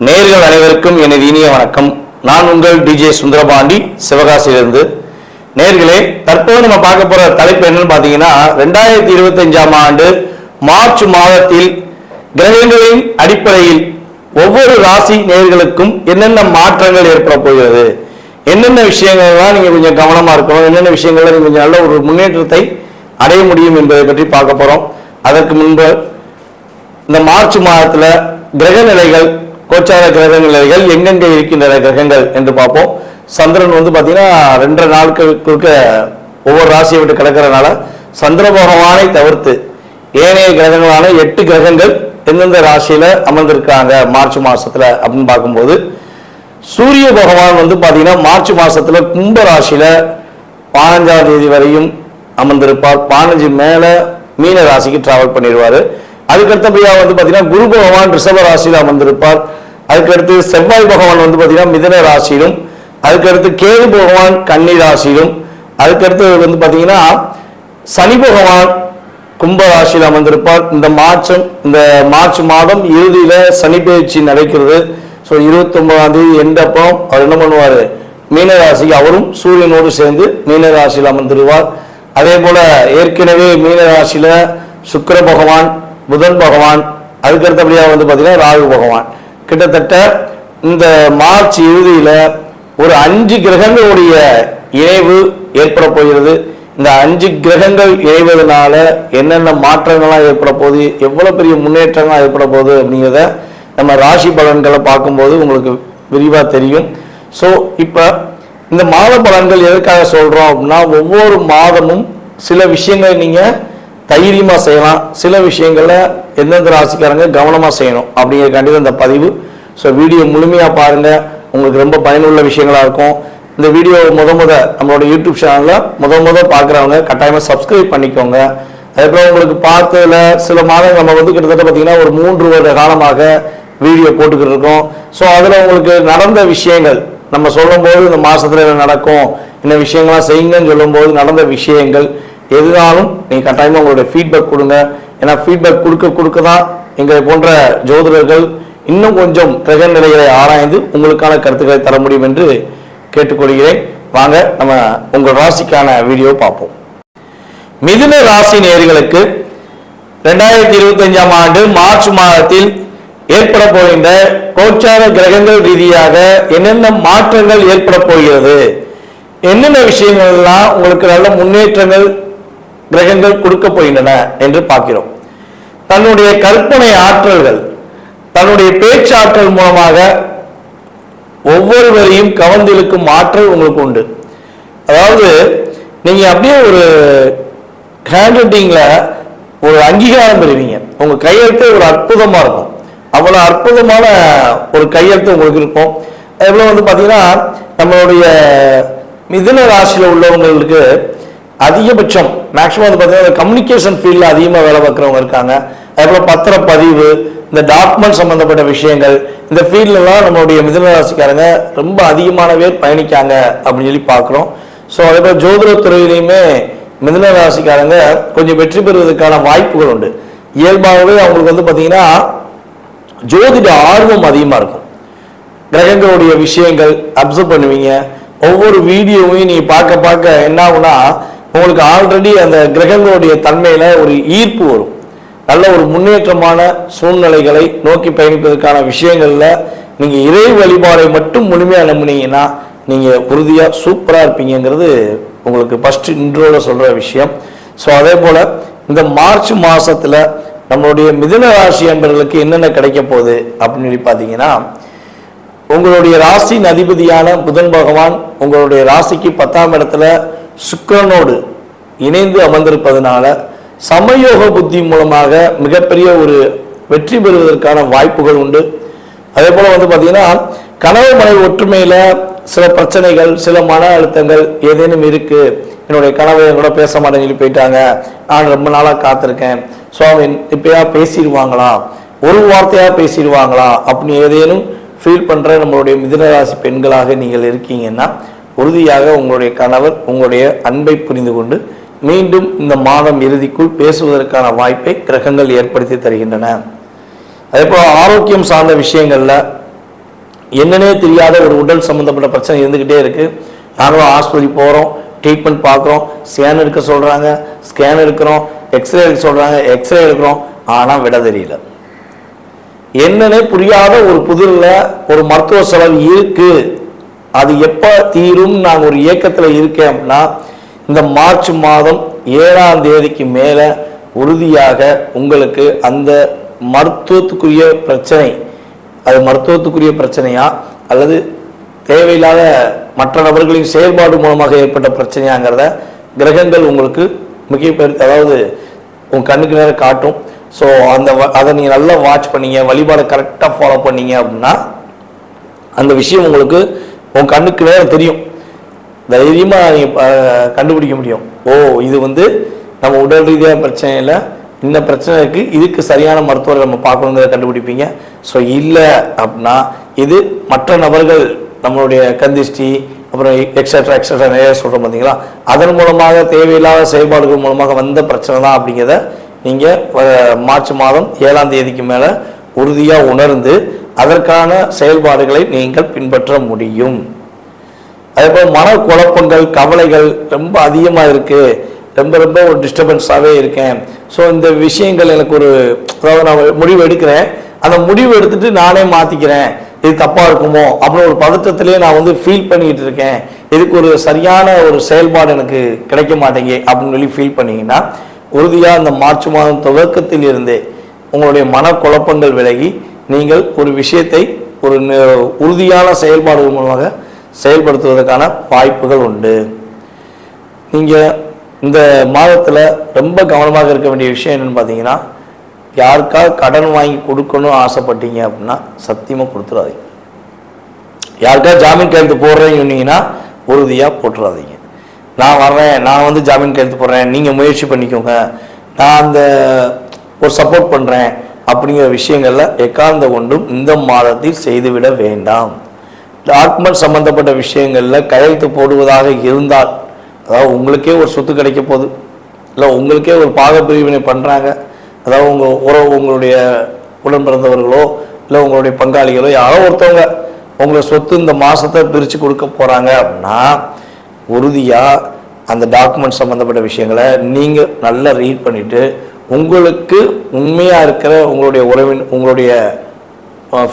நேயர்கள் அனைவருக்கும் எனது இனிய வணக்கம். நான் உங்கள் டிஜே சுந்தரபாண்டி சிவகாசியிலிருந்து. நேயர்களே, தற்போது நம்ம பார்க்க போற தலைப்பு என்னன்னு பாத்தீங்கன்னா 2025ஆம் ஆண்டு மார்ச் மாதத்தில் கிரகங்களின் அடிப்படையில் ஒவ்வொரு ராசி நேயர்களுக்கும் என்னென்ன மாற்றங்கள் ஏற்பட போகிறது, என்னென்ன விஷயங்கள்லாம் நீங்க கொஞ்சம் கவனமா இருக்கணும், என்னென்ன விஷயங்கள்ல நீங்க கொஞ்சம் நல்ல ஒரு முன்னேற்றத்தை அடைய முடியும் என்பதை பற்றி பார்க்க போறோம். அதற்கு முன்பு இந்த மார்ச் மாதத்துல கிரக நிலைகள், கோச்சார கிரக நிலைகள் எங்கெங்க இருக்கின்றன கிரகங்கள் என்று பார்ப்போம். சந்திரன் பாத்தீங்கன்னா 2 நாட்களுக்கு ஒவ்வொரு ராசியை விட்டு கிடக்கிறதுனால சந்திர பகவானை தவிர்த்து ஏனைய கிரகங்களான 8 கிரகங்கள் எந்தெந்த ராசியில அமர்ந்திருக்காங்க மார்ச் மாசத்துல அப்படின்னு பார்க்கும்போது, சூரிய பகவான் பாத்தீங்கன்னா மார்ச் மாசத்துல கும்ப ராசியில 15ஆம் தேதி வரையும் அமர்ந்திருப்பார். 15 மேல மீன ராசிக்கு டிராவல் பண்ணிடுவாரு. அதுக்கடுத்தபடியா பாத்தீங்கன்னா குரு பகவான் ரிஷப ராசியில அமர்ந்திருப்பார். அதுக்கடுத்து செவ்வாய் பகவான் பாத்தீங்கன்னா மிதுன ராசியிலும், அதுக்கடுத்து கேது பகவான் கன்னி ராசியிலும், அதுக்கடுத்து பாத்தீங்கன்னா சனி பகவான் கும்ப ராசியில் அமர்ந்திருப்பார். இந்த மார்ச் மாதம் இறுதியில சனி பயிற்சி நடக்கிறது. ஸோ 29ஆம் தேதி எண்டப்போ அவர் என்ன பண்ணுவார், மீன ராசிக்கு அவரும் சூரியனோடு சேர்ந்து மீன ராசியில் அமர்ந்துருவார். அதே போல ஏற்கனவே மீன ராசியில சுக்கிர பகவான், புதன் பகவான், அதுக்கடுத்தபடியா பாத்தீங்கன்னா ராகு பகவான், கிட்டத்தட்ட இந்த மார்ச் இறுதியில ஒரு 5 கிரகங்களுடைய இணைவு ஏற்பட போகிறது. இந்த 5 கிரகங்கள் இணைவதனால என்னென்ன மாற்றங்கள்லாம் ஏற்பட போகுது, எவ்வளவு பெரிய முன்னேற்றங்கள்லாம் ஏற்பட போகுது அப்படிங்கிறத நம்ம ராசி பலன்களை பார்க்கும்போது உங்களுக்கு விரிவா தெரியும். ஸோ இப்ப இந்த மாத பலன்கள் எதற்காக சொல்றோம் அப்படின்னா, ஒவ்வொரு மாதமும் சில விஷயங்களை நீங்க தைரியமா செய்யலாம், சில விஷயங்கள்ல எந்தெந்த ராசிக்காரங்க கவனமா செய்யணும் அப்படிங்கிறக்காண்டி இந்த பதிவு. ஸோ வீடியோ முழுமையா பாருங்க, உங்களுக்கு ரொம்ப பயனுள்ள விஷயங்களா இருக்கும். இந்த வீடியோ நம்மளோட யூடியூப் சேனல்ல முத பார்க்குறவங்க கட்டாயமா சப்ஸ்கிரைப் பண்ணிக்கோங்க. அதுக்கப்புறம் உங்களுக்கு பார்த்ததுல சில மாதங்கள் நம்ம கிட்டத்தட்ட பார்த்தீங்கன்னா ஒரு 3 வருட காலமாக வீடியோ போட்டுக்கிட்டு இருக்கோம். ஸோ அதுல உங்களுக்கு நடந்த விஷயங்கள் நம்ம சொல்லும் போது இந்த மாசத்துல என்ன நடக்கும், இந்த விஷயங்கள்லாம் செய்யுங்கன்னு சொல்லும் போது நடந்த விஷயங்கள் எதுனாலும் நீங்க கட்டாயமா உங்களுடைய ஃபீட்பேக் கொடுங்க. ஏன்னா ஃபீட்பேக் கொடுக்க தான் எங்களை போன்ற ஜோதிடர்கள் இன்னும் கொஞ்சம் கிரக நிலைகளை ஆராய்ந்து உங்களுக்கான கருத்துக்களை தர முடியும் என்று கேட்டுக்கொள்கிறேன். வாங்க நம்ம உங்கள் ராசிக்கான வீடியோ பார்ப்போம். மிதுன ராசி நேயர்களுக்கு 2025ஆம் ஆண்டு மார்ச் மாதத்தில் ஏற்பட போகின்ற கோச்சார கிரகங்கள் ரீதியாக என்னென்ன மாற்றங்கள் ஏற்பட போகிறது, என்னென்ன விஷயங்கள்லாம் உங்களுக்கு நல்ல முன்னேற்றங்கள் கிரகங்கள் கொடுக்க போகின்றன என்று பார்க்கிறோம். தன்னுடைய கற்பனை ஆற்றல்கள், தன்னுடைய பேச்சாற்றல் மூலமாக ஒவ்வொருவரையும் கவர்ந்திழுக்கும் ஆற்றல் உங்களுக்கு உண்டு. அதாவது நீங்க அப்படியே ஒரு ஹேண்ட் ரைட்டிங்ல ஒரு அங்கீகாரம் பெறுவீங்க. உங்க கையெழுத்து ஒரு அற்புதமா இருக்கும், அவ்வளவு அற்புதமான ஒரு கையெழுத்து உங்களுக்கு இருக்கும். அதுபோல பாத்தீங்கன்னா நம்மளுடைய மிதுன ராசியில உள்ளவங்களுக்கு அதிகபட்சம் மேக்சிமம் பாத்தீங்கன்னா கம்யூனிகேஷன் ஃபீல்ட்ல அதிகமா வேலை பார்க்குறவங்க இருக்காங்க. அதுபோல பத்திரப்பதிவு, இந்த டாக்குமெண்ட் சம்பந்தப்பட்ட விஷயங்கள், இந்த ஃபீல்ட்லாம் நம்மளுடைய மிதுன ராசிக்காரங்க ரொம்ப அதிகமான பேர் பயணிக்காங்க அப்படின்னு சொல்லி பார்க்குறோம். ஸோ அதே போல ஜோதிடத்துறையிலையுமே மிதுன ராசிக்காரங்க கொஞ்சம் வெற்றி பெறுவதற்கான வாய்ப்புகள் உண்டு. இயல்பாகவே அவங்களுக்கு பார்த்தீங்கன்னா ஜோதிட ஆர்வம் அதிகமாக இருக்கும். கிரகங்களுடைய விஷயங்கள் அப்சர்வ் பண்ணுவீங்க. ஒவ்வொரு வீடியோவையும் நீ பார்க்க என்ன ஆகுனா உங்களுக்கு ஆல்ரெடி அந்த கிரகங்களுடைய தன்மையில ஒரு ஈர்ப்பு வரும். நல்ல ஒரு முன்னேற்றமான சூழ்நிலைகளை நோக்கி பயணிப்பதற்கான விஷயங்கள்ல நீங்க இறை வழிபாடை மட்டும் முழுமையா நம்பினீங்கன்னா நீங்க உறுதியா சூப்பரா இருப்பீங்கிறது உங்களுக்கு ஃபர்ஸ்ட் இன்ட்ரோல சொல்ற விஷயம். ஸோ அதே போல இந்த மார்ச் மாசத்துல நம்மளுடைய மிதுன ராசி என்பவர்களுக்கு என்னென்ன கிடைக்க போகுது அப்படின்னு சொல்லி பார்த்தீங்கன்னா, உங்களுடைய ராசியின் அதிபதியான புதன் பகவான் உங்களுடைய ராசிக்கு 10ஆம் இடத்துல சுக்கிரனோடு இணைந்து அமர்ந்திருப்பதனால சமயோக புத்தி மூலமாக மிகப்பெரிய ஒரு வெற்றி பெறுவதற்கான வாய்ப்புகள் உண்டு. அதே போல பார்த்தீங்கன்னா கனவு மனைவி ஒற்றுமையில சில பிரச்சனைகள், சில மன அழுத்தங்கள் ஏதேனும் இருக்கு, என்னுடைய கனவை கூட பேச மாட்டேன்னு சொல்லி போயிட்டாங்க, நான் ரொம்ப நாளா காத்திருக்கேன், ஸோ அவன் இப்பயா பேசிடுவாங்களா, ஒரு வார்த்தையா பேசிடுவாங்களா அப்படின்னு ஏதேனும் ஃபீல் பண்ற நம்மளுடைய மிதுனராசி பெண்களாக நீங்கள் இருக்கீங்கன்னா உறுதியாக உங்களுடைய கணவர் உங்களுடைய அன்பை புரிந்து கொண்டு மீண்டும் இந்த மாதம் இறுதிக்குள் பேசுவதற்கான வாய்ப்பை கிரகங்கள் ஏற்படுத்தி தருகின்றன. அதே போல ஆரோக்கியம் சார்ந்த விஷயங்கள்ல என்னன்னே தெரியாத ஒரு உடல் சம்மந்தப்பட்ட பிரச்சனை இருந்துக்கிட்டே இருக்குது. நாங்களும் ஆஸ்பத்திரி போகிறோம், ட்ரீட்மெண்ட் பார்க்குறோம், ஸ்கேன் எடுக்க சொல்கிறாங்க, ஸ்கேன் எடுக்கிறோம், எக்ஸ்ரே எடுக்க சொல்கிறாங்க, எக்ஸ்ரே எடுக்கிறோம், ஆனால் விட தெரியல. என்னன்னே புரியாத ஒரு புதிரில் ஒரு மருத்துவ செலவு இருக்குது. அது எப்போ தீரும் நான் ஒரு இயக்கத்தில் இருக்கேன் அப்படின்னா, இந்த மார்ச் மாதம் 7ஆம் தேதிக்கு மேலே உறுதியாக உங்களுக்கு அந்த மருத்துவத்துக்குரிய பிரச்சனை, அது மருத்துவத்துக்குரிய பிரச்சனையா அல்லது தேவையில்லாத மற்ற நபர்களின் செயல்பாடு மூலமாக ஏற்பட்ட பிரச்சனையாங்கிறத கிரகங்கள் உங்களுக்கு அதாவது உங்கள் கண்ணுக்கு நேரம் காட்டும். ஸோ அதை நீங்கள் நல்லா வாட்ச் பண்ணீங்க, வழிபாடை கரெக்டாக ஃபாலோ பண்ணீங்க அப்படின்னா அந்த விஷயம் உங்களுக்கு உங்கள் கண்ணுக்கு நேரம் தெரியும். தைரியமாக நீங்கள் கண்டுபிடிக்க முடியும். ஓ, இது நம்ம உடல் ரீதியாக பிரச்சனை இல்லை, இந்த பிரச்சனை இருக்குது, இதுக்கு சரியான மருத்துவரை நம்ம பார்க்கணுங்கிறத கண்டுபிடிப்பீங்க. ஸோ இல்லை அப்படின்னா இது மற்ற நபர்கள் நம்மளுடைய கந்திஷ்டி அப்புறம் எக்ஸட்ரா நிறைய சொல்கிறோம் பார்த்தீங்களா, அதன் மூலமாக தேவையில்லாத செயல்பாடுகள் மூலமாக வந்த பிரச்சனை தான் அப்படிங்கிறத நீங்கள் மார்ச் மாதம் 7ஆம் தேதிக்கு மேலே உறுதியாக உணர்ந்து அதற்கான செயல்பாடுகளை நீங்கள் பின்பற்ற முடியும். அதே போல் மனக்குழப்பங்கள், கவலைகள் ரொம்ப அதிகமாக இருக்குது, ரொம்ப ஒரு டிஸ்டர்பன்ஸாகவே இருக்கேன். ஸோ இந்த விஷயங்கள் எனக்கு அதாவது நான் முடிவு எடுக்கிறேன், அந்த முடிவு எடுத்துட்டு நானே மாற்றிக்கிறேன், இது தப்பாக இருக்குமோ அப்படின்னு ஒரு பதட்டத்திலே நான் ஃபீல் பண்ணிக்கிட்டு இருக்கேன், இதுக்கு ஒரு சரியான ஒரு செயல்பாடு எனக்கு கிடைக்க மாட்டேங்க அப்படின்னு சொல்லி ஃபீல் பண்ணிங்கன்னா உறுதியாக இந்த மார்ச் மாதம் துவக்கத்தில் இருந்தே உங்களுடைய மனக்குழப்பங்கள் விலகி நீங்கள் ஒரு விஷயத்தை ஒரு உறுதியான செயல்பாடுகள் மூலமாக செயல்படுத்துவதற்கான வாய்ப்புகள் உண்டு. நீங்கள் இந்த மாதத்தில் ரொம்ப கவனமாக இருக்க வேண்டிய விஷயம் என்னென்னு பார்த்தீங்கன்னா, யாருக்காவது கடன் வாங்கி கொடுக்கணும்னு ஆசைப்பட்டீங்க அப்படின்னா சத்தியமாக கொடுத்துடாதீங்க. யாருக்காவது ஜாமீன் கையெழுத்து போடுறேன்னு சொன்னீங்கன்னா உறுதியாக போட்டுறாதீங்க. நான் வர்றேன், நான் ஜாமீன் கையெழுத்து போடுறேன், நீங்கள் முயற்சி பண்ணிக்கோங்க, நான் ஒரு சப்போர்ட் பண்ணுறேன் அப்படிங்கிற விஷயங்களில் எக்காரணத்தை கொண்டும் இந்த மாதத்தில் செய்துவிட வேண்டாம். டாக்குமெண்ட் சம்பந்தப்பட்ட விஷயங்களில் கையெழுத்து போடுவதாக இருந்தால், அதாவது உங்களுக்கே ஒரு சொத்து கிடைக்க போகுது, இல்லை உங்களுக்கே ஒரு பாகப்பிரிவினை பண்ணுறாங்க, அதாவது உங்களுடைய உடன் பிறந்தவர்களோ இல்லை உங்களுடைய பங்காளிகளோ யாரோ ஒருத்தவங்க உங்களை சொத்து இந்த மாதத்தை பிரித்து கொடுக்க போகிறாங்க அப்படின்னா உறுதியாக அந்த டாக்குமெண்ட் சம்மந்தப்பட்ட விஷயங்களை நீங்கள் நல்லா ரீட் பண்ணிவிட்டு உங்களுக்கு உண்மையாக இருக்கிற உங்களுடைய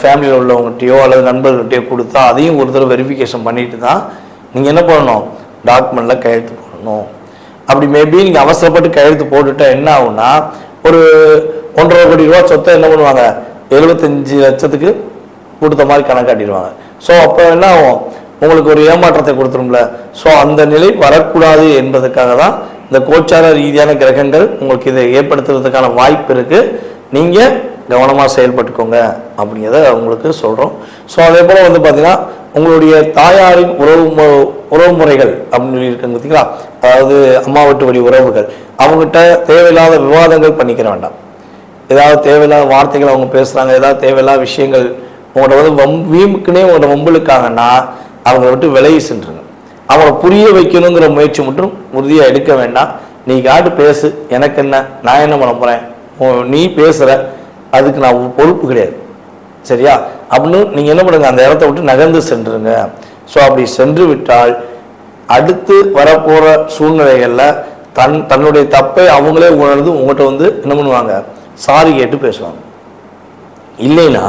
ஃபேமிலியில் உள்ளவங்ககிட்டயோ அல்லது நண்பர்கள்கிட்டயோ கொடுத்தா அதையும் ஒரு தடவை வெரிஃபிகேஷன் பண்ணிட்டு தான் நீங்கள் என்ன பண்ணணும், டாக்குமெண்ட்டில் கையெழுத்து போடணும். அப்படி மேபி நீங்கள் அவசரப்பட்டு கையெழுத்து போட்டுட்டா என்ன ஆகும்னா, ஒரு 1.5 கோடி ரூபா சொத்தை என்ன பண்ணுவாங்க, 75 லட்சத்துக்கு கொடுத்த மாதிரி கணக்காட்டிடுவாங்க. ஸோ அப்போ என்ன ஆகும், உங்களுக்கு ஒரு ஏமாற்றத்தை கொடுத்துரும்ல. ஸோ அந்த நிலை வரக்கூடாது என்பதற்காக தான் இந்த கோச்சார ரீதியான கிரகங்கள் உங்களுக்கு இதை ஏற்படுத்துறதுக்கான வாய்ப்பு இருக்குது. நீங்கள் கவனமாக செயல்பட்டுக்கோங்க அப்படிங்கிறத உங்களுக்கு சொல்கிறோம். ஸோ அதே போல் பார்த்தீங்கன்னா உங்களுடைய தாயாரின் உறவு முறைகள் அப்படின்னு சொல்லி இருக்காங்க பார்த்தீங்களா, அதாவது அம்மா வீட்டு வழி உறவுகள், அவங்ககிட்ட தேவையில்லாத விவாதங்கள் பண்ணிக்கிற வேண்டாம். ஏதாவது தேவையில்லாத வார்த்தைகள் அவங்க பேசுகிறாங்க, ஏதாவது தேவையில்லாத விஷயங்கள் உங்கள்கிட்ட வீம்புக்குன்னே உங்களோட வம்புலுக்காங்கன்னா அவங்கள விட்டு விலகி சென்றுங்க. அவங்கள புரிய வைக்கணுங்கிற முயற்சி மட்டும் உறுதியாக எடுக்க வேண்டாம். நீ காட்டு பேசு, எனக்கு என்ன, நான் என்ன பண்ண போகிறேன், நீ பேசுகிற அதுக்கு நான் பொறுப்பு கிடையாது, சரியா அப்படின்னு நீங்கள் என்ன பண்ணுங்க, அந்த இடத்த விட்டு நகர்ந்து சென்றுருங்க. ஸோ அப்படி சென்று விட்டால் அடுத்து வரப்போகிற சூழ்நிலைகளில் தன்னுடைய தப்பை அவங்களே உணர்ந்து உங்கள்கிட்ட என்ன பண்ணுவாங்க, சாரி கேட்டு பேசுவாங்க. இல்லைன்னா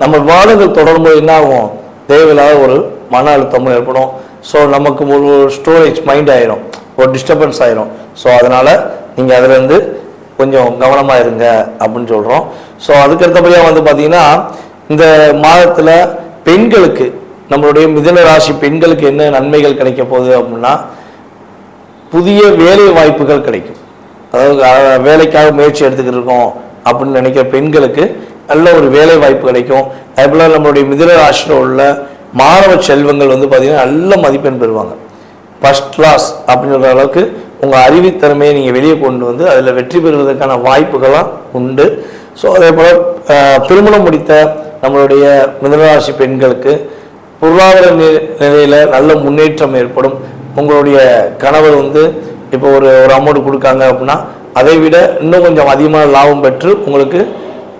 நம்ம விவாதங்கள் தொடரும்போது என்ன ஆகும், தேவையில்லாத ஒரு மன அழுத்தமும் ஏற்படும். ஸோ நமக்கு ஒரு ஸ்டோரேஜ் மைண்ட் ஆயிரும், ஒரு டிஸ்டர்பன்ஸ் ஆயிரும். ஸோ அதனால் நீங்கள் அதிலேருந்து கொஞ்சம் கவனமாக இருங்க அப்படின்னு சொல்கிறோம். ஸோ அதுக்கடுத்தபடியாக பார்த்தீங்கன்னா இந்த மாதத்தில் பெண்களுக்கு, நம்மளுடைய மிதுன ராசி பெண்களுக்கு என்ன நன்மைகள் கிடைக்க போகுது அப்படின்னா, புதிய வேலை வாய்ப்புகள் கிடைக்கும். அதாவது வேலைக்காக முயற்சி எடுத்துக்கிட்டு இருக்கோம் அப்படின்னு நினைக்கிற பெண்களுக்கு நல்ல ஒரு வேலை வாய்ப்பு கிடைக்கும். அதேபோல் நம்மளுடைய மிதுன ராசியில் உள்ள மாணவ செல்வங்கள் பார்த்தீங்கன்னா நல்ல மதிப்பெண் பெறுவாங்க. ஃபர்ஸ்ட் கிளாஸ் அப்படின்ற அளவுக்கு உங்கள் அறிவுத்திறமையை நீங்கள் வெளியே கொண்டு அதில் வெற்றி பெறுவதற்கான வாய்ப்புகள்லாம் உண்டு. ஸோ அதே போல் திருமணம் முடித்த நம்மளுடைய மிதுனராசி பெண்களுக்கு பொருளாதார நிலையில் நல்ல முன்னேற்றம் ஏற்படும். உங்களுடைய கணவர் இப்போ ஒரு அமௌண்ட் கொடுக்காங்க அப்படின்னா அதை விட இன்னும் கொஞ்சம் அதிகமாக லாபம் பெற்று உங்களுக்கு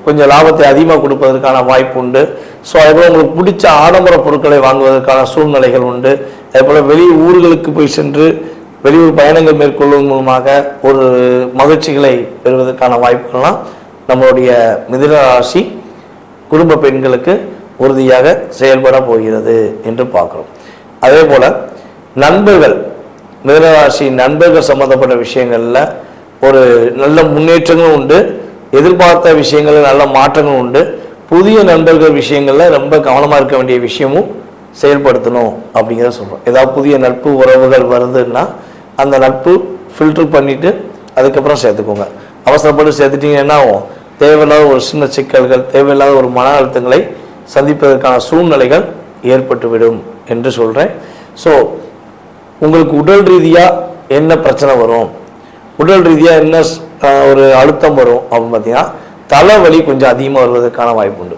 கொஞ்சம் லாபத்தை அதிகமாக கொடுப்பதற்கான வாய்ப்பு உண்டு. ஸோ அதேபோல் உங்களுக்கு பிடிச்ச ஆடம்பர பொருட்களை வாங்குவதற்கான சூழ்நிலைகள் உண்டு. அதேபோல் வெளி ஊர்களுக்கு போய் சென்று வெளியூர் பயணங்கள் மேற்கொள்வதன் மூலமாக ஒரு மகிழ்ச்சிகளை பெறுவதற்கான வாய்ப்புகள்லாம் நம்மளுடைய மிதுன ராசி குடும்ப பெண்களுக்கு உறுதியாக செயல்பட போகிறது என்று பார்க்குறோம். அதே போல் நண்பர்கள், மிதுனராசி நண்பர்கள் சம்பந்தப்பட்ட விஷயங்களில் ஒரு நல்ல முன்னேற்றங்களும் உண்டு, எதிர்பார்த்த விஷயங்களில் நல்ல மாற்றங்களும் உண்டு. புதிய நண்பர்கள் விஷயங்களில் ரொம்ப கவனமாக இருக்க வேண்டிய விஷயமும் செயல்படுத்தணும் அப்படிங்கிறத சொல்கிறோம். ஏதாவது புதிய நட்பு உறவுகள் வருதுன்னா அந்த நட்பு ஃபில்டர் பண்ணிவிட்டு அதுக்கப்புறம் சேர்த்துக்கோங்க. அவசரப்பட்டு சேர்த்துட்டிங்கன்னா தேவையில்லாத ஒரு சின்ன சிக்கல்கள், தேவையில்லாத ஒரு மன அழுத்தங்களை சந்திப்பதற்கான சூழ்நிலைகள் ஏற்பட்டுவிடும் என்று சொல்கிறேன். ஸோ உங்களுக்கு உடல் ரீதியாக என்ன பிரச்சனை வரும், உடல் ரீதியாக என்ன ஒரு அழுத்தம் வரும் அப்படின்னு பார்த்தீங்கன்னா, தலைவலி கொஞ்சம் அதிகமாக வருவதற்கான வாய்ப்பு உண்டு,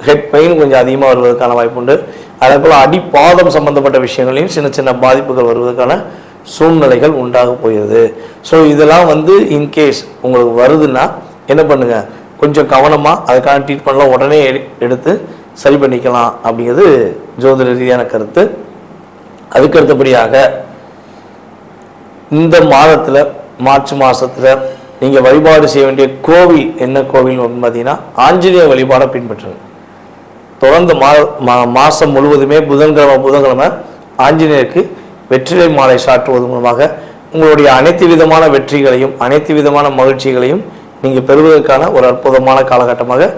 ஹெட் பெயின் கொஞ்சம் அதிகமாக வருவதற்கான வாய்ப்பு உண்டு. அதே போல் அடிப்பாதம் சம்பந்தப்பட்ட விஷயங்களையும் சின்ன சின்ன பாதிப்புகள் வருவதற்கான சூழ்நிலைகள் உண்டாக போகிறது. ஸோ இதெல்லாம் இன்கேஸ் உங்களுக்கு வருதுன்னா என்ன பண்ணுங்கள், கொஞ்சம் கவனமாக அதுக்கான ட்ரீட்மெண்ட்லாம் உடனே எடுத்து சரி பண்ணிக்கலாம் அப்படிங்கிறது ஜோதிட ரீதியான கருத்து. அதுக்கு அடுத்தபடியாக இந்த மாதத்தில் மார்ச் மாதத்தில் நீங்கள் வழிபாடு செய்ய வேண்டிய கோவில் என்ன கோவில் பார்த்தீங்கன்னா, ஆஞ்சநேய வழிபாடை பின்பற்றுங்க. தொடர்ந்து மாதம் முழுவதுமே புதன்கிழமை ஆஞ்சநேயருக்கு வெற்றிலை மாலை சாற்றுவது மூலமாக உங்களுடைய அனைத்து விதமான வெற்றிகளையும் அனைத்து விதமான மகிழ்ச்சிகளையும் நீங்கள் பெறுவதற்கான ஒரு அற்புதமான காலகட்டமாக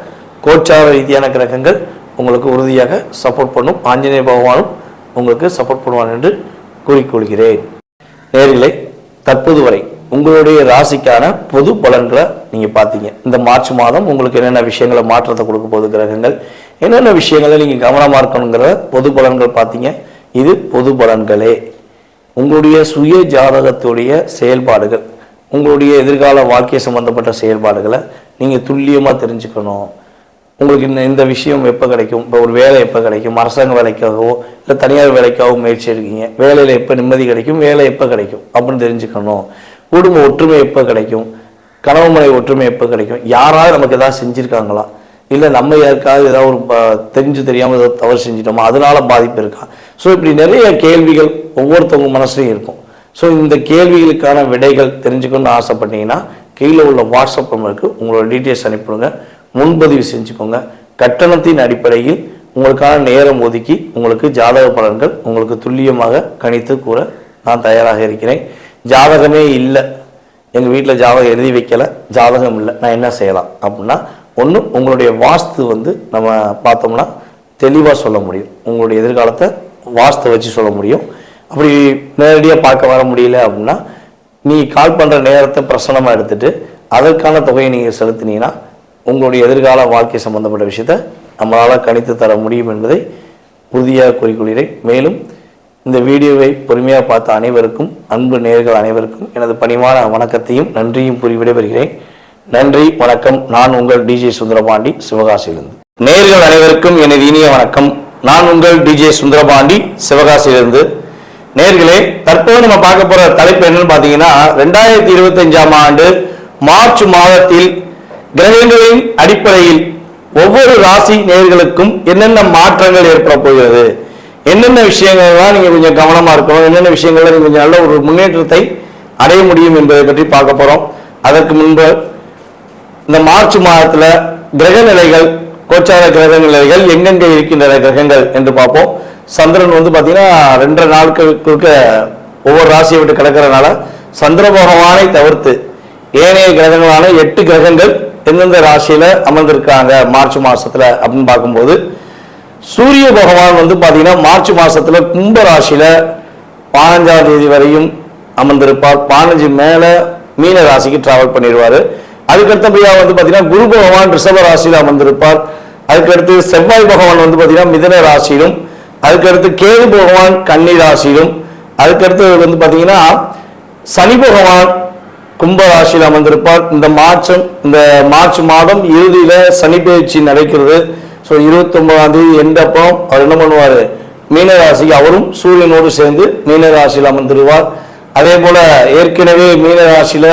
கோச்சார ரீதியான கிரகங்கள் உங்களுக்கு உறுதியாக சப்போர்ட் பண்ணும். ஆஞ்சநேய பகவானும் உங்களுக்கு சப்போர்ட் பண்ணுவான் என்று கூறிக்கொள்கிறேன். நேயர்களே, தற்போது வரை உங்களுடைய ராசிக்கான பொது பலன்களை நீங்கள் பார்த்தீங்க. இந்த மார்ச் மாதம் உங்களுக்கு என்னென்ன விஷயங்களை மாற்றத்தை கொடுக்க போகுது கிரகங்கள், என்னென்ன விஷயங்களை நீங்கள் கவனமாக இருக்கணுங்கிற பொது பலன்கள் பார்த்தீங்க. இது பொது பலன்களே. உங்களுடைய சுய ஜாதகத்துடைய செயல்பாடுகள், உங்களுடைய எதிர்கால வாழ்க்கை சம்பந்தப்பட்ட செயல்பாடுகளை நீங்கள் துல்லியமாக தெரிஞ்சுக்கணும். உங்களுக்கு இந்த விஷயம் எப்போ கிடைக்கும், இப்போ ஒரு வேலை எப்போ கிடைக்கும், அரசாங்க வேலைக்காகவோ இல்லை தனியார் வேலைக்காகவோ முயற்சி எடுக்கீங்க, வேலையில் எப்போ நிம்மதி கிடைக்கும், வேலை எப்போ கிடைக்கும் அப்படின்னு தெரிஞ்சுக்கணும். குடும்ப ஒற்றுமை எப்போ கிடைக்கும், கணவன் மனைவி ஒற்றுமை எப்போ கிடைக்கும், யாராவது நமக்கு ஏதாவது செஞ்சுருக்காங்களா, இல்லை நம்ம யாருக்காவது ஏதாவது ஒரு தெரிஞ்சு தெரியாமல் ஏதாவது தவறு செஞ்சிட்டோமா, அதனால பாதிப்பு இருக்கா. ஸோ இப்படி நிறைய கேள்விகள் ஒவ்வொருத்தவங்க மனசுலையும் இருக்கும். ஸோ இந்த கேள்விகளுக்கான விடைகள் தெரிஞ்சுக்கணும்னு ஆசைப்பட்டீங்கன்னா கீழே உள்ள வாட்ஸ்அப் நம்பருக்கு உங்களோட டீட்டெயில்ஸ் அனுப்பிவிடுங்க, முன்பதிவு செஞ்சுக்கோங்க. கட்டணத்தின் அடிப்படையில் உங்களுக்கான நேரம் ஒதுக்கி உங்களுக்கு ஜாதக பலன்கள் உங்களுக்கு துல்லியமாக கணித்து கூற நான் தயாராக இருக்கிறேன். ஜாதகமே இல்லை, எங்கள் வீட்டில் ஜாதகம் எழுதி வைக்கலை, ஜாதகம் இல்லை, நான் என்ன செய்யலாம் அப்படின்னா, ஒன்று உங்களுடைய வாஸ்து நம்ம பார்த்தோம்னா தெளிவாக சொல்ல முடியும். உங்களுடைய எதிர்காலத்தை வாஸ்து வச்சு சொல்ல முடியும். அப்படி நேரடியாக பார்க்க வர முடியல அப்படின்னா நீ கால் பண்ணுற நேரத்தை பிரசனமாக எடுத்துகிட்டு அதற்கான தொகையை நீங்கள் செலுத்தினீங்கன்னா உங்களுடைய எதிர்கால வாழ்க்கை சம்பந்தப்பட்ட விஷயத்தை நம்மளால் கணித்து தர முடியும் என்பதை உறுதியாக கூறிக்கொள்கிறேன். மேலும் இந்த வீடியோவை பொறுமையாக பார்த்த அனைவருக்கும், அன்பு நேயர்கள் அனைவருக்கும் எனது பணிவான வணக்கத்தையும் நன்றியும் கூறி விடைபெறுகிறேன். நன்றி, வணக்கம். நான் உங்கள் டிஜே சுந்தரபாண்டி, சிவகாசியிலிருந்து. நேயர்கள் அனைவருக்கும் எனது இனிய வணக்கம். நான் உங்கள் டிஜே சுந்தரபாண்டி, சிவகாசியிலிருந்து. நேயர்களே, தற்போது நம்ம பார்க்க போற தலைப்பு என்னன்னு பார்த்தீங்கன்னா, 2025ஆம் ஆண்டு மார்ச் மாதத்தில் கிரகங்களின் அடிப்படையில் ஒவ்வொரு ராசி நேயர்களுக்கும் என்னென்ன மாற்றங்கள் ஏற்பட போகிறது, என்னென்ன விஷயங்கள்லாம் நீங்க கொஞ்சம் கவனமா இருக்கணும், என்னென்ன விஷயங்கள்ல நீங்க கொஞ்சம் நல்ல ஒரு முன்னேற்றத்தை அடைய முடியும் என்பதை பற்றி பார்க்க போறோம். அதற்கு முன்பு இந்த மார்ச் மாதத்துல கிரக நிலைகள், கோச்சார கிரக நிலைகள் எங்கெங்க இருக்கின்ற கிரகங்கள் என்று பார்ப்போம். சந்திரன் பாத்தீங்கன்னா 2 நாட்களுக்கு ஒவ்வொரு ராசியை விட்டு கிடக்கிறதுனால சந்திர பகவானை தவிர்த்து ஏனைய கிரகங்களான 8 கிரகங்கள் எந்தெந்த ராசியில அமர்ந்திருக்காங்க மார்ச் மாசத்துல அப்படின்னு பார்க்கும்போது, சூரிய பகவான் பாத்தீங்கன்னா மார்ச் மாசத்துல கும்ப ராசியில 15ஆம் தேதி வரையும் அமர்ந்திருப்பார். 15 மேல மீன ராசிக்கு டிராவல் பண்ணிடுவாரு. அதுக்கடுத்தபடியா பாத்தீங்கன்னா குரு பகவான் ரிஷப ராசியில அமர்ந்திருப்பார். அதுக்கடுத்து செவ்வாய் பகவான் பாத்தீங்கன்னா மிதுன ராசியிலும், அதுக்கடுத்து கேது பகவான் கன்னி ராசியிலும், அதுக்கடுத்து பாத்தீங்கன்னா சனி பகவான் கும்ப ராசியில் அமர்ந்திருப்பார். இந்த மார்ச் மாதம் இறுதியில சனி பயிற்சி நடக்கிறது. ஸோ 29ஆம் தேதி எண்டப்போ அவர் என்ன பண்ணுவார், மீன ராசிக்கு அவரும் சூரியனோடு சேர்ந்து மீன ராசியில் அமர்ந்துருவார். அதே போல ஏற்கனவே மீன ராசியில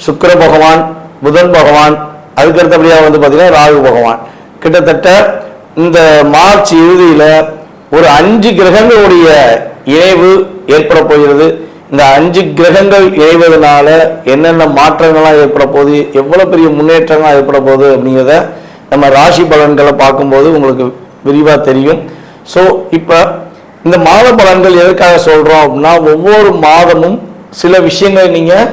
சுக்கிர பகவான், புதன் பகவான், அதுக்கடுத்தபடியாக பாத்தீங்கன்னா ராகு பகவான், கிட்டத்தட்ட இந்த மார்ச் இறுதியில் ஒரு 5 கிரகங்களுடைய இணைவு ஏற்பட போகிறது. இந்த 5 கிரகங்கள் இணைவதனால என்னென்ன மாற்றங்கள்லாம் ஏற்பட போகுது, எவ்வளோ பெரிய முன்னேற்றங்கள்லாம் ஏற்பட போகுது அப்படிங்கிறத நம்ம ராசி பலன்களை பார்க்கும்போது உங்களுக்கு விரிவாக தெரியும். ஸோ இப்போ இந்த மாத பலன்கள் எதுக்காக சொல்கிறோம் அப்படின்னா, ஒவ்வொரு மாதமும் சில விஷயங்களை நீங்கள்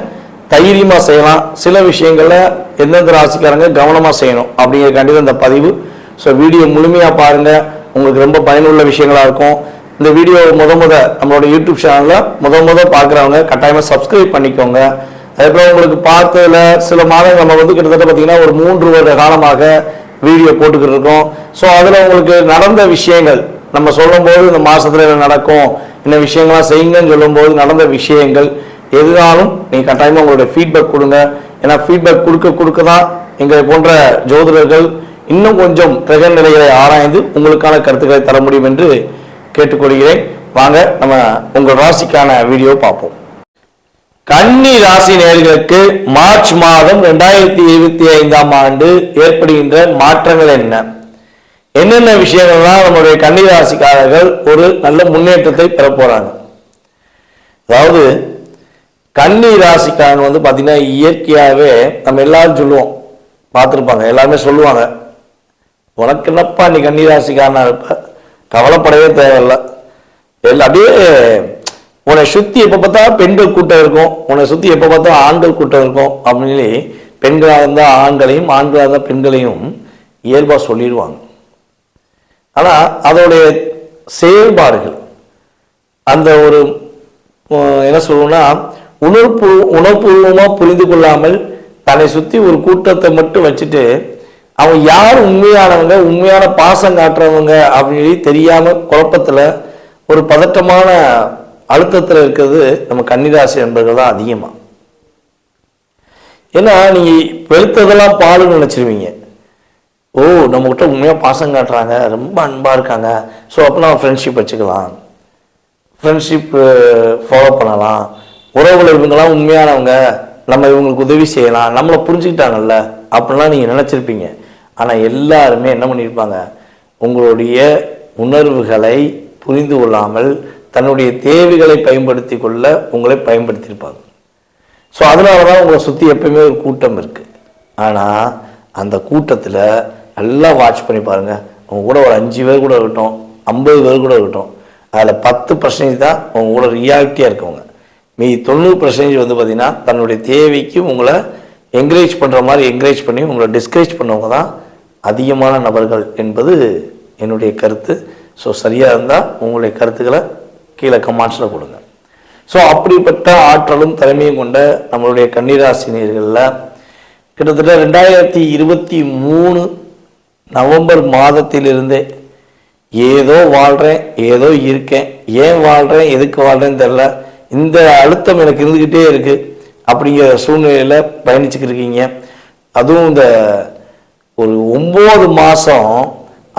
தைரியமாக செய்யலாம், சில விஷயங்களில் எந்தெந்த ராசிக்காரங்க கவனமாக செய்யணும் அப்படிங்கிறக்காண்டி இந்த பதிவு. ஸோ வீடியோ முழுமையாக பாருங்கள், உங்களுக்கு ரொம்ப பயனுள்ள விஷயங்களாக இருக்கும். இந்த வீடியோ நம்மளோட யூடியூப் சேனலில் முத பார்க்குறவங்க கட்டாயமாக சப்ஸ்கிரைப் பண்ணிக்கோங்க. அதுக்கப்புறம் உங்களுக்கு பார்த்ததில் சில மாதங்கள் நம்ம கிட்டத்தட்ட பார்த்தீங்கன்னா ஒரு 3 வருட காலமாக வீடியோ போட்டுக்கிட்டு இருக்கோம். ஸோ அதில் உங்களுக்கு நடந்த விஷயங்கள் நம்ம சொல்லும்போது இந்த மாதத்தில் என்ன நடக்கும், இந்த விஷயங்கள்லாம் செய்யுங்கன்னு சொல்லும்போது நடந்த விஷயங்கள் எதுனாலும் நீங்கள் கட்டாயமாக உங்களுடைய ஃபீட்பேக் கொடுங்க. ஏன்னா ஃபீட்பேக் கொடுக்க தான் எங்களை போன்ற ஜோதிடர்கள் இன்னும் கொஞ்சம் கிரக நிலைகளை ஆராய்ந்து உங்களுக்கான கருத்துக்களை தர முடியும் என்று கேட்டுக்கொள்கிறேன். வாங்க நம்ம உங்கள் ராசிக்கான வீடியோ பார்ப்போம். கன்னி ராசி நேயர்களுக்கு மார்ச் மாதம் 2025ஆம் ஆண்டு ஏற்படுகின்ற மாற்றங்கள் என்னென்ன விஷயங்கள்லாம் நம்முடைய கன்னி ராசிக்காரர்கள் ஒரு நல்ல முன்னேற்றத்தை பெற போறாங்க. அதாவது கன்னி ராசிக்காரன் பார்த்தீங்கன்னா இயற்கையாகவே நம்ம எல்லாரும் சொல்லுவோம், பார்த்துருப்பாங்க, எல்லாருமே சொல்லுவாங்க, உனக்கு என்னப்பா நீ கன்னி ராசிக்காரனா இருப்ப, கவலைப்படவே தேவையில்லை, அப்படியே உன்னை சுற்றி எப்போ பார்த்தா பெண்கள் கூட்டம் இருக்கும், உன்னை சுற்றி எப்போ பார்த்தா ஆண்கள் கூட்டம் இருக்கும் அப்படின்னு சொல்லி பெண்களாக இருந்தால் ஆண்களையும் ஆண்களாக இருந்தால் பெண்களையும் இயல்பாக சொல்லிடுவாங்க. ஆனால் அதோடைய செயல்பாடுகள் அந்த ஒரு என்ன சொல்லுவோம்னா உணர்வுபூர்வமாக புரிந்து கொள்ளாமல் தன்னை சுற்றி ஒரு கூட்டத்தை மட்டும் வச்சுட்டு அவங்க யார் உண்மையானவங்க, உண்மையான பாசம் காட்டுறவங்க அப்படின்னு சொல்லி தெரியாமல் குழப்பத்தில் ஒரு பதட்டமான அழுத்தத்தில் இருக்கிறது நம்ம கன்னிராசி என்பர்கள் தான் அதிகமாக. ஏன்னா நீங்கள் வெளுத்ததெல்லாம் பாலுன்னு நினச்சிருவீங்க. ஓ, நம்மகிட்ட உண்மையாக பாசம் காட்டுறாங்க, ரொம்ப அன்பாக இருக்காங்க, ஸோ அப்போ நம்ம ஃப்ரெண்ட்ஷிப் வச்சுக்கலாம், ஃப்ரெண்ட்ஷிப் ஃபாலோ பண்ணலாம், உறவுகள் இவங்கெல்லாம் உண்மையானவங்க, நம்ம இவங்களுக்கு உதவி செய்யலாம், நம்மளை புரிஞ்சுக்கிட்டாங்கல்ல அப்படின்லாம் நீங்கள் நினச்சிருப்பீங்க. ஆனால் எல்லாருமே என்ன பண்ணியிருப்பாங்க, உங்களுடைய உணர்வுகளை புரிந்து கொள்ளாமல் தன்னுடைய தேவைகளை பயன்படுத்தி கொள்ள உங்களை பயன்படுத்தியிருப்பாங்க. ஸோ அதனால தான் உங்களை சுற்றி எப்பயுமே ஒரு கூட்டம் இருக்குது. ஆனால் அந்த கூட்டத்தில் நல்லா வாட்ச் பண்ணி பாருங்கள், உங்க கூட ஒரு 5 பேர் கூட இருக்கட்டும், 50 பேர் கூட இருக்கட்டும், அதில் 10% தான் உங்க கூட ரியாலிட்டியாக இருக்கவங்க. மீதி 90% பார்த்திங்கன்னா தன்னுடைய தேவைக்கு உங்களை என்கரேஜ் பண்ணுற மாதிரி என்கரேஜ் பண்ணி உங்களை டிஸ்கரேஜ் பண்ணவங்க தான் அதிகமான நபர்கள் என்பது என்னுடைய கருத்து. ஸோ சரியாக இருந்தால் உங்களுடைய கருத்துக்களை கீழே கமெண்ட்ஸில் கொடுங்க. ஸோ அப்படிப்பட்ட ஆற்றலும் திறமையும் கொண்ட நம்மளுடைய கன்னிராசினியர்களில் கிட்டத்தட்ட 2023 நவம்பர் மாதத்திலிருந்தே ஏதோ வாழ்கிறேன், ஏதோ இருக்கேன், ஏன் வாழ்கிறேன், எதுக்கு வாழ்கிறேன்னு தெரில, இந்த அழுத்தம் எனக்கு இருந்துக்கிட்டே இருக்குது அப்படிங்கிற சூழ்நிலையில் பயணிச்சுக்கிட்டு இருக்கீங்க. அதுவும் இந்த ஒரு 9 மாதம்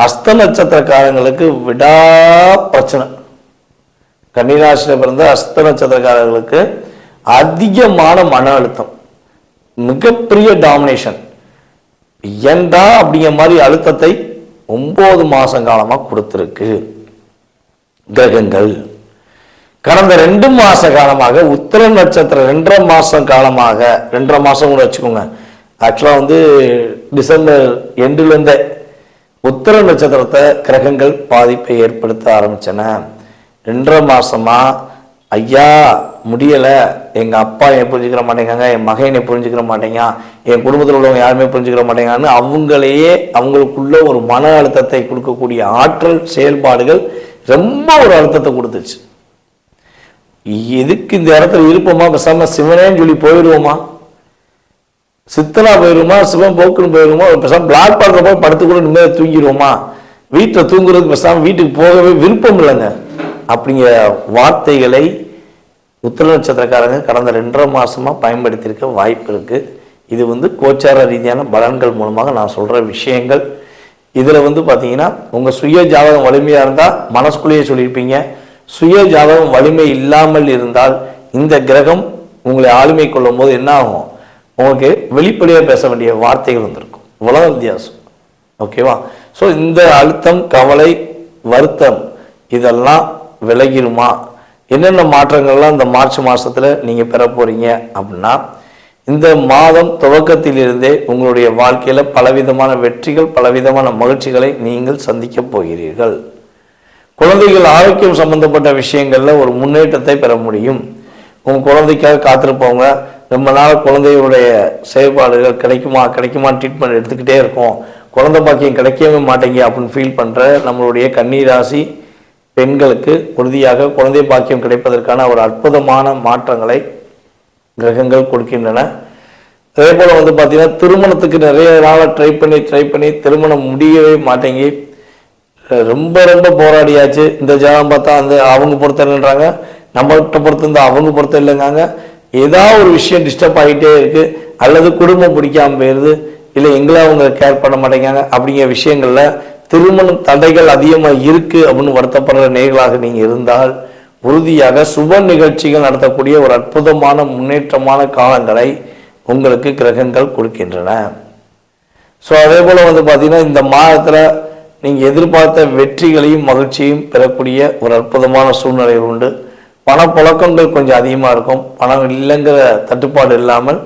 அஸ்த நட்சத்திரக்காரங்களுக்கு விடா பிரச்சனை. கன்னிராசியில் பிறந்த அஸ்த நட்சத்திரக்காரர்களுக்கு அதிகமான மன அழுத்தம், மிகப்பெரிய டாமினேஷன், ஏண்டா அப்படிங்கிற மாதிரி அழுத்தத்தை 9 மாதம் காலமாக கொடுத்துருக்கு கிரகங்கள். கடந்த 2 மாத காலமாக உத்திர நட்சத்திரம் 2.5 மாதம் காலமாக, 2.5 மாதம் கூட வச்சுக்கோங்க, ஆக்சுவலாக டிசம்பர் எண்டுலேருந்தே உத்திர நட்சத்திரத்தை கிரகங்கள் பாதிப்பை ஏற்படுத்த ஆரம்பிச்சன. 2.5 மாதமா ஐயா முடியலை, எங்கள் அப்பா என்னை புரிஞ்சுக்கிற மாட்டேங்காங்க, என் மகன் என்னை புரிஞ்சுக்கிற மாட்டேங்க, என் குடும்பத்தில் உள்ளவங்க யாருமே புரிஞ்சுக்கிற மாட்டேங்கான்னு அவங்களையே அவங்களுக்குள்ள ஒரு மன அழுத்தத்தை கொடுக்கக்கூடிய ஆற்றல் செயல்பாடுகள் ரொம்ப ஒரு அழுத்தத்தை கொடுத்துச்சு. எதுக்கு இந்த இடத்துல இருப்போமா, பேசாம சிவனேன்னு சொல்லி போயிடுவோமா, சித்தனா போயிடுவோமா, சிவன் போக்குன்னு போயிடுவோமா, பேசாம பிளாக் பார்க்க போய் படுத்து கூட நிம்மதியாக தூங்கிடுவோமா, வீட்டில் தூங்குறதுக்கு பேசாம வீட்டுக்கு போகவே விருப்பம் இல்லைங்க அப்படிங்கிற வார்த்தைகளை உத்திர நட்சத்திரக்காரங்க கடந்த 2.5 மாதமா பயன்படுத்தியிருக்க வாய்ப்பு இருக்கு. இது கோச்சார ரீதியான பலன்கள் மூலமாக நான் சொல்ற விஷயங்கள். இதுல பார்த்தீங்கன்னா உங்க சுய ஜாதகம் வலிமையா இருந்தா மனசுக்குள்ளேயே சொல்லியிருப்பீங்க. சுய ஜாதகம் வலிமை இல்லாமல் இருந்தால் இந்த கிரகம் உங்களை ஆளுமை கொள்ளும் போது என்ன ஆகும், உங்களுக்கு வெளிப்படையாக பேச வேண்டிய வார்த்தைகள் வந்திருக்கும். இவ்வளவு வித்தியாசம். ஓகேவா? ஸோ இந்த அழுத்தம், கவலை, வருத்தம் இதெல்லாம் விலகிருமா? என்னென்ன மாற்றங்கள்லாம் இந்த மார்ச் மாதத்தில் நீங்கள் பெற போகிறீங்க அப்படின்னா, இந்த மாதம் துவக்கத்திலிருந்தே உங்களுடைய வாழ்க்கையில் பலவிதமான வெற்றிகள், பலவிதமான மகிழ்ச்சிகளை நீங்கள் சந்திக்க போகிறீர்கள். குழந்தைகள் ஆரோக்கியம் சம்பந்தப்பட்ட விஷயங்களில் ஒரு முன்னேற்றத்தை பெற முடியும். உங்கள் குழந்தைக்காக காத்திருப்பவங்க, ரொம்ப நாள் குழந்தைகளுடைய செயல்பாடுகள் கிடைக்குமா ட்ரீட்மெண்ட் எடுத்துக்கிட்டே இருக்கும், குழந்தை பாக்கியம் கிடைக்கவே மாட்டேங்க அப்படின்னு ஃபீல் பண்ணுற நம்மளுடைய கன்னி ராசி பெண்களுக்கு உறுதியாக குழந்தை பாக்கியம் கிடைப்பதற்கான ஒரு அற்புதமான மாற்றங்களை கிரகங்கள் கொடுக்கின்றன. அதே போல் பார்த்தீங்கன்னா, திருமணத்துக்கு நிறைய நாளாக ட்ரை பண்ணி திருமணம் முடியவே மாட்டேங்கி ரொம்ப போராடியாச்சு. இந்த ஜாதகம் பார்த்தா அவங்க பொறுத்தன்றாங்க, நம்மகிட்ட பொறுத்திருந்தா அவங்க பொறுத்த இல்லைங்காங்க. ஏதாவது ஒரு விஷயம் டிஸ்டர்ப் ஆகிட்டே இருக்குது, அல்லது குடும்பம் பிடிக்காமல் போயிடுது, இல்லை எங்களை அவங்க கேர் பண்ண மாட்டேங்காங்க. அப்படிங்கிற விஷயங்களில் திருமண தடைகள் அதிகமாக இருக்குது அப்படின்னு வருத்தப்படுற நேர்களாக நீங்கள் இருந்தால், உறுதியாக சுப நிகழ்ச்சிகள் நடத்தக்கூடிய ஒரு அற்புதமான முன்னேற்றமான காலங்களை உங்களுக்கு கிரகங்கள் கொடுக்கின்றன. ஸோ அதே போல் பார்த்தீங்கன்னா, இந்த மாதத்தில் நீங்கள் எதிர்பார்த்த வெற்றிகளையும் மகிழ்ச்சியும் பெறக்கூடிய ஒரு அற்புதமான சூழ்நிலை உண்டு. பணப்புழக்கங்கள் கொஞ்சம் அதிகமாக இருக்கும். பணம் இல்லைங்கிற தட்டுப்பாடு இல்லாமல்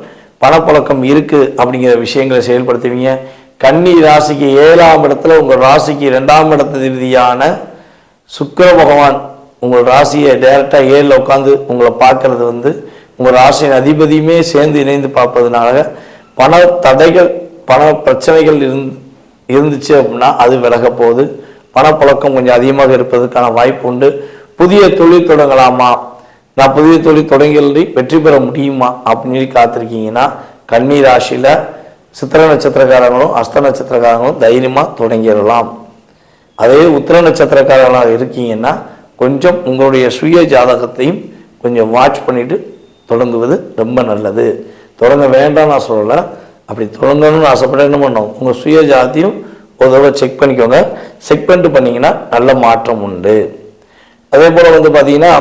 பணப்புழக்கம் இருக்குது அப்படிங்கிற விஷயங்களை செயல்படுத்துவீங்க. கன்னி ராசிக்கு 7ஆம் இடத்துல உங்கள் ராசிக்கு 2ஆம் இடத்திற்கான சுக்கிர பகவான் உங்கள் ராசியை டைரெக்டாக 7ல் உட்காந்து உங்களை பார்க்கறது உங்கள் ராசியின் அதிபதியுமே சேர்ந்து இணைந்து பார்ப்பதுனால பண தடைகள், பண பிரச்சனைகள் இருந்துச்சு அப்படின்னா அது விலக போகுது. பணப்புழக்கம் கொஞ்சம் அதிகமாக இருப்பதற்கான வாய்ப்பு உண்டு. புதிய தொழில் தொடங்கலாமா, நான் புதிய தொழில் தொடங்கி வெற்றி பெற முடியுமா அப்படின்னு சொல்லி காத்திருக்கீங்கன்னா, கன்னி ராசியில் சித்திர நட்சத்திரக்காரங்களும் அஸ்த நட்சத்திரக்காரங்களும் தைரியமாக தொடங்கிடலாம். அதே உத்திர நட்சத்திரக்காரங்களாக இருக்கீங்கன்னா கொஞ்சம் உங்களுடைய சுய ஜாதகத்தையும் கொஞ்சம் வாட்ச் பண்ணிட்டு தொடங்குவது ரொம்ப நல்லது. தொடங்க வேண்டாம் நான் சொல்லலை, அப்படி தொடங்கணும்னு ஆசைப்பட என்ன பண்ணோம், உங்கள் சுய ஜாதத்தையும் ஒரு தடவை செக் பண்ணிக்கோங்க. செக் பண்ணிட்டு பண்ணிங்கன்னா நல்ல மாற்றம் உண்டு. அதே போல் பார்த்தீங்கன்னா,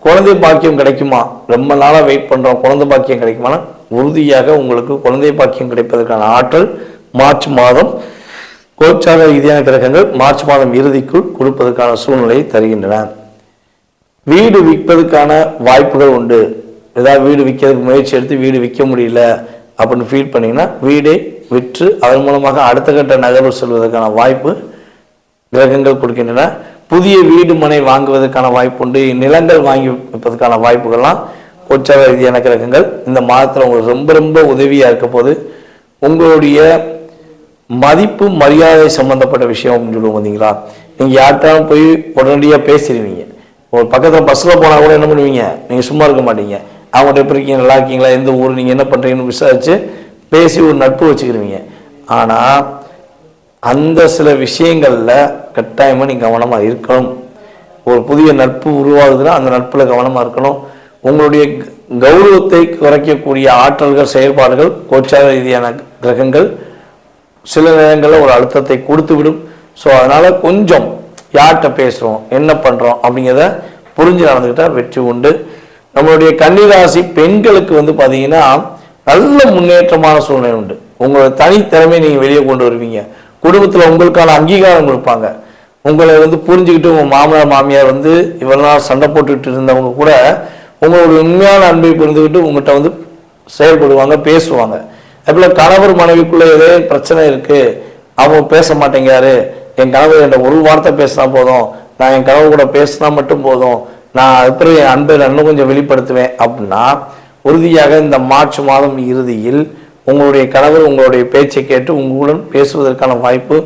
குழந்தை பாக்கியம் கிடைக்குமா, ரொம்ப நாளாக வெயிட் பண்ணுறோம், குழந்தை பாக்கியம் கிடைக்குமானா உறுதியாக உங்களுக்கு குழந்தை பாக்கியம் கிடைப்பதற்கான ஆற்றல் மார்ச் மாதம் கோச்சார ரீதியான கிரகங்கள் மார்ச் மாதம் இறுதிக்குள் கொடுப்பதற்கான சூழ்நிலையை தருகின்றன. வீடு விற்பதற்கான வாய்ப்புகள் உண்டு. ஏதாவது வீடு விற்கிறதுக்கு முயற்சி எடுத்து வீடு விற்க முடியல அப்படின்னு ஃபீல் பண்ணிங்கன்னா, வீடை விற்று அதன் மூலமாக அடுத்த கட்ட நகர்வு செல்வதற்கான வாய்ப்பு கிரகங்கள் கொடுக்கின்றன. புதிய வீடு மனை வாங்குவதற்கான வாய்ப்பு உண்டு. நிலங்கள் வாங்கி வைப்பதற்கான வாய்ப்புகள்லாம் கோச்சார ரீதியான கிரகங்கள் இந்த மாதத்தில் உங்களுக்கு ரொம்ப உதவியாக இருக்க போது. உங்களுடைய மதிப்பு மரியாதை சம்பந்தப்பட்ட விஷயம் அப்படின்னு சொல்லுவோம் பார்த்தீங்களா, நீங்கள் யார்கிட்டாலும் போய் உடனடியாக பேசிடுவீங்க. ஒரு பக்கத்தில் பஸ்ஸில் போனால் கூட என்ன பண்ணுவீங்க, நீங்கள் சும்மா இருக்க மாட்டீங்க. அவங்கள்ட்ட எப்படி இருக்கீங்க, நல்லா இருக்கீங்களா, எந்த ஊர், நீங்கள் என்ன பண்ணுறீங்கன்னு விசாரித்து பேசி ஒரு நட்பு வச்சுக்கிடுவீங்க. ஆனால் அந்த சில விஷயங்களில் கட்டாயமாக நீங்கள் கவனமாக இருக்கணும். ஒரு புதிய நட்பு உருவாகுதுன்னா அந்த நட்பில் கவனமாக இருக்கணும். உங்களுடைய கௌரவத்தை குறைக்கக்கூடிய ஆற்றல்கள், செயல்பாடுகள் கோச்சார ரீதியான கிரகங்கள் சில நேரங்களில் ஒரு அழுத்தத்தை கொடுத்து விடும். ஸோ அதனால் கொஞ்சம் யார்கிட்ட பேசுகிறோம், என்ன பண்ணுறோம் அப்படிங்கிறத புரிஞ்சு நடந்துக்கிட்டால் வெற்றி உண்டு. நம்மளுடைய கன்னிராசி பெண்களுக்கு பார்த்தீங்கன்னா நல்ல முன்னேற்றமான சூழ்நிலை உண்டு. உங்களோட தனித்திறமையை நீங்கள் வெளியே கொண்டு வருவீங்க. குடும்பத்தில் உங்களுக்கான அங்கீகாரம் கொடுப்பாங்க. உங்களை புரிஞ்சுக்கிட்டு உங்கள் மாமனார் மாமியார் இவரெல்லாம் சண்டை போட்டுக்கிட்டு இருந்தவங்க கூட உங்களுடைய உண்மையான அன்பை புரிந்துக்கிட்டு உங்கள்கிட்ட செயல்படுவாங்க, பேசுவாங்க. அதுபோல் கணவர் மனைவிக்குள்ளே ஏதோ பிரச்சனை இருக்குது, அவங்க பேச மாட்டேங்காரு, என் கணவர் என்கிட்ட ஒரு வார்த்தை பேசினா போதும், நான் என் கணவர் கூட பேசினா மட்டும் போதும், நான் அப்புறம் என் அன்பை இன்னும் கொஞ்சம் வெளிப்படுத்துவேன் அப்படின்னா, உறுதியாக இந்த மார்ச் மாதம் இறுதியில் உங்களுடைய கணவர் உங்களுடைய பேச்சை கேட்டு உங்களுடன் பேசுவதற்கான வாய்ப்பு,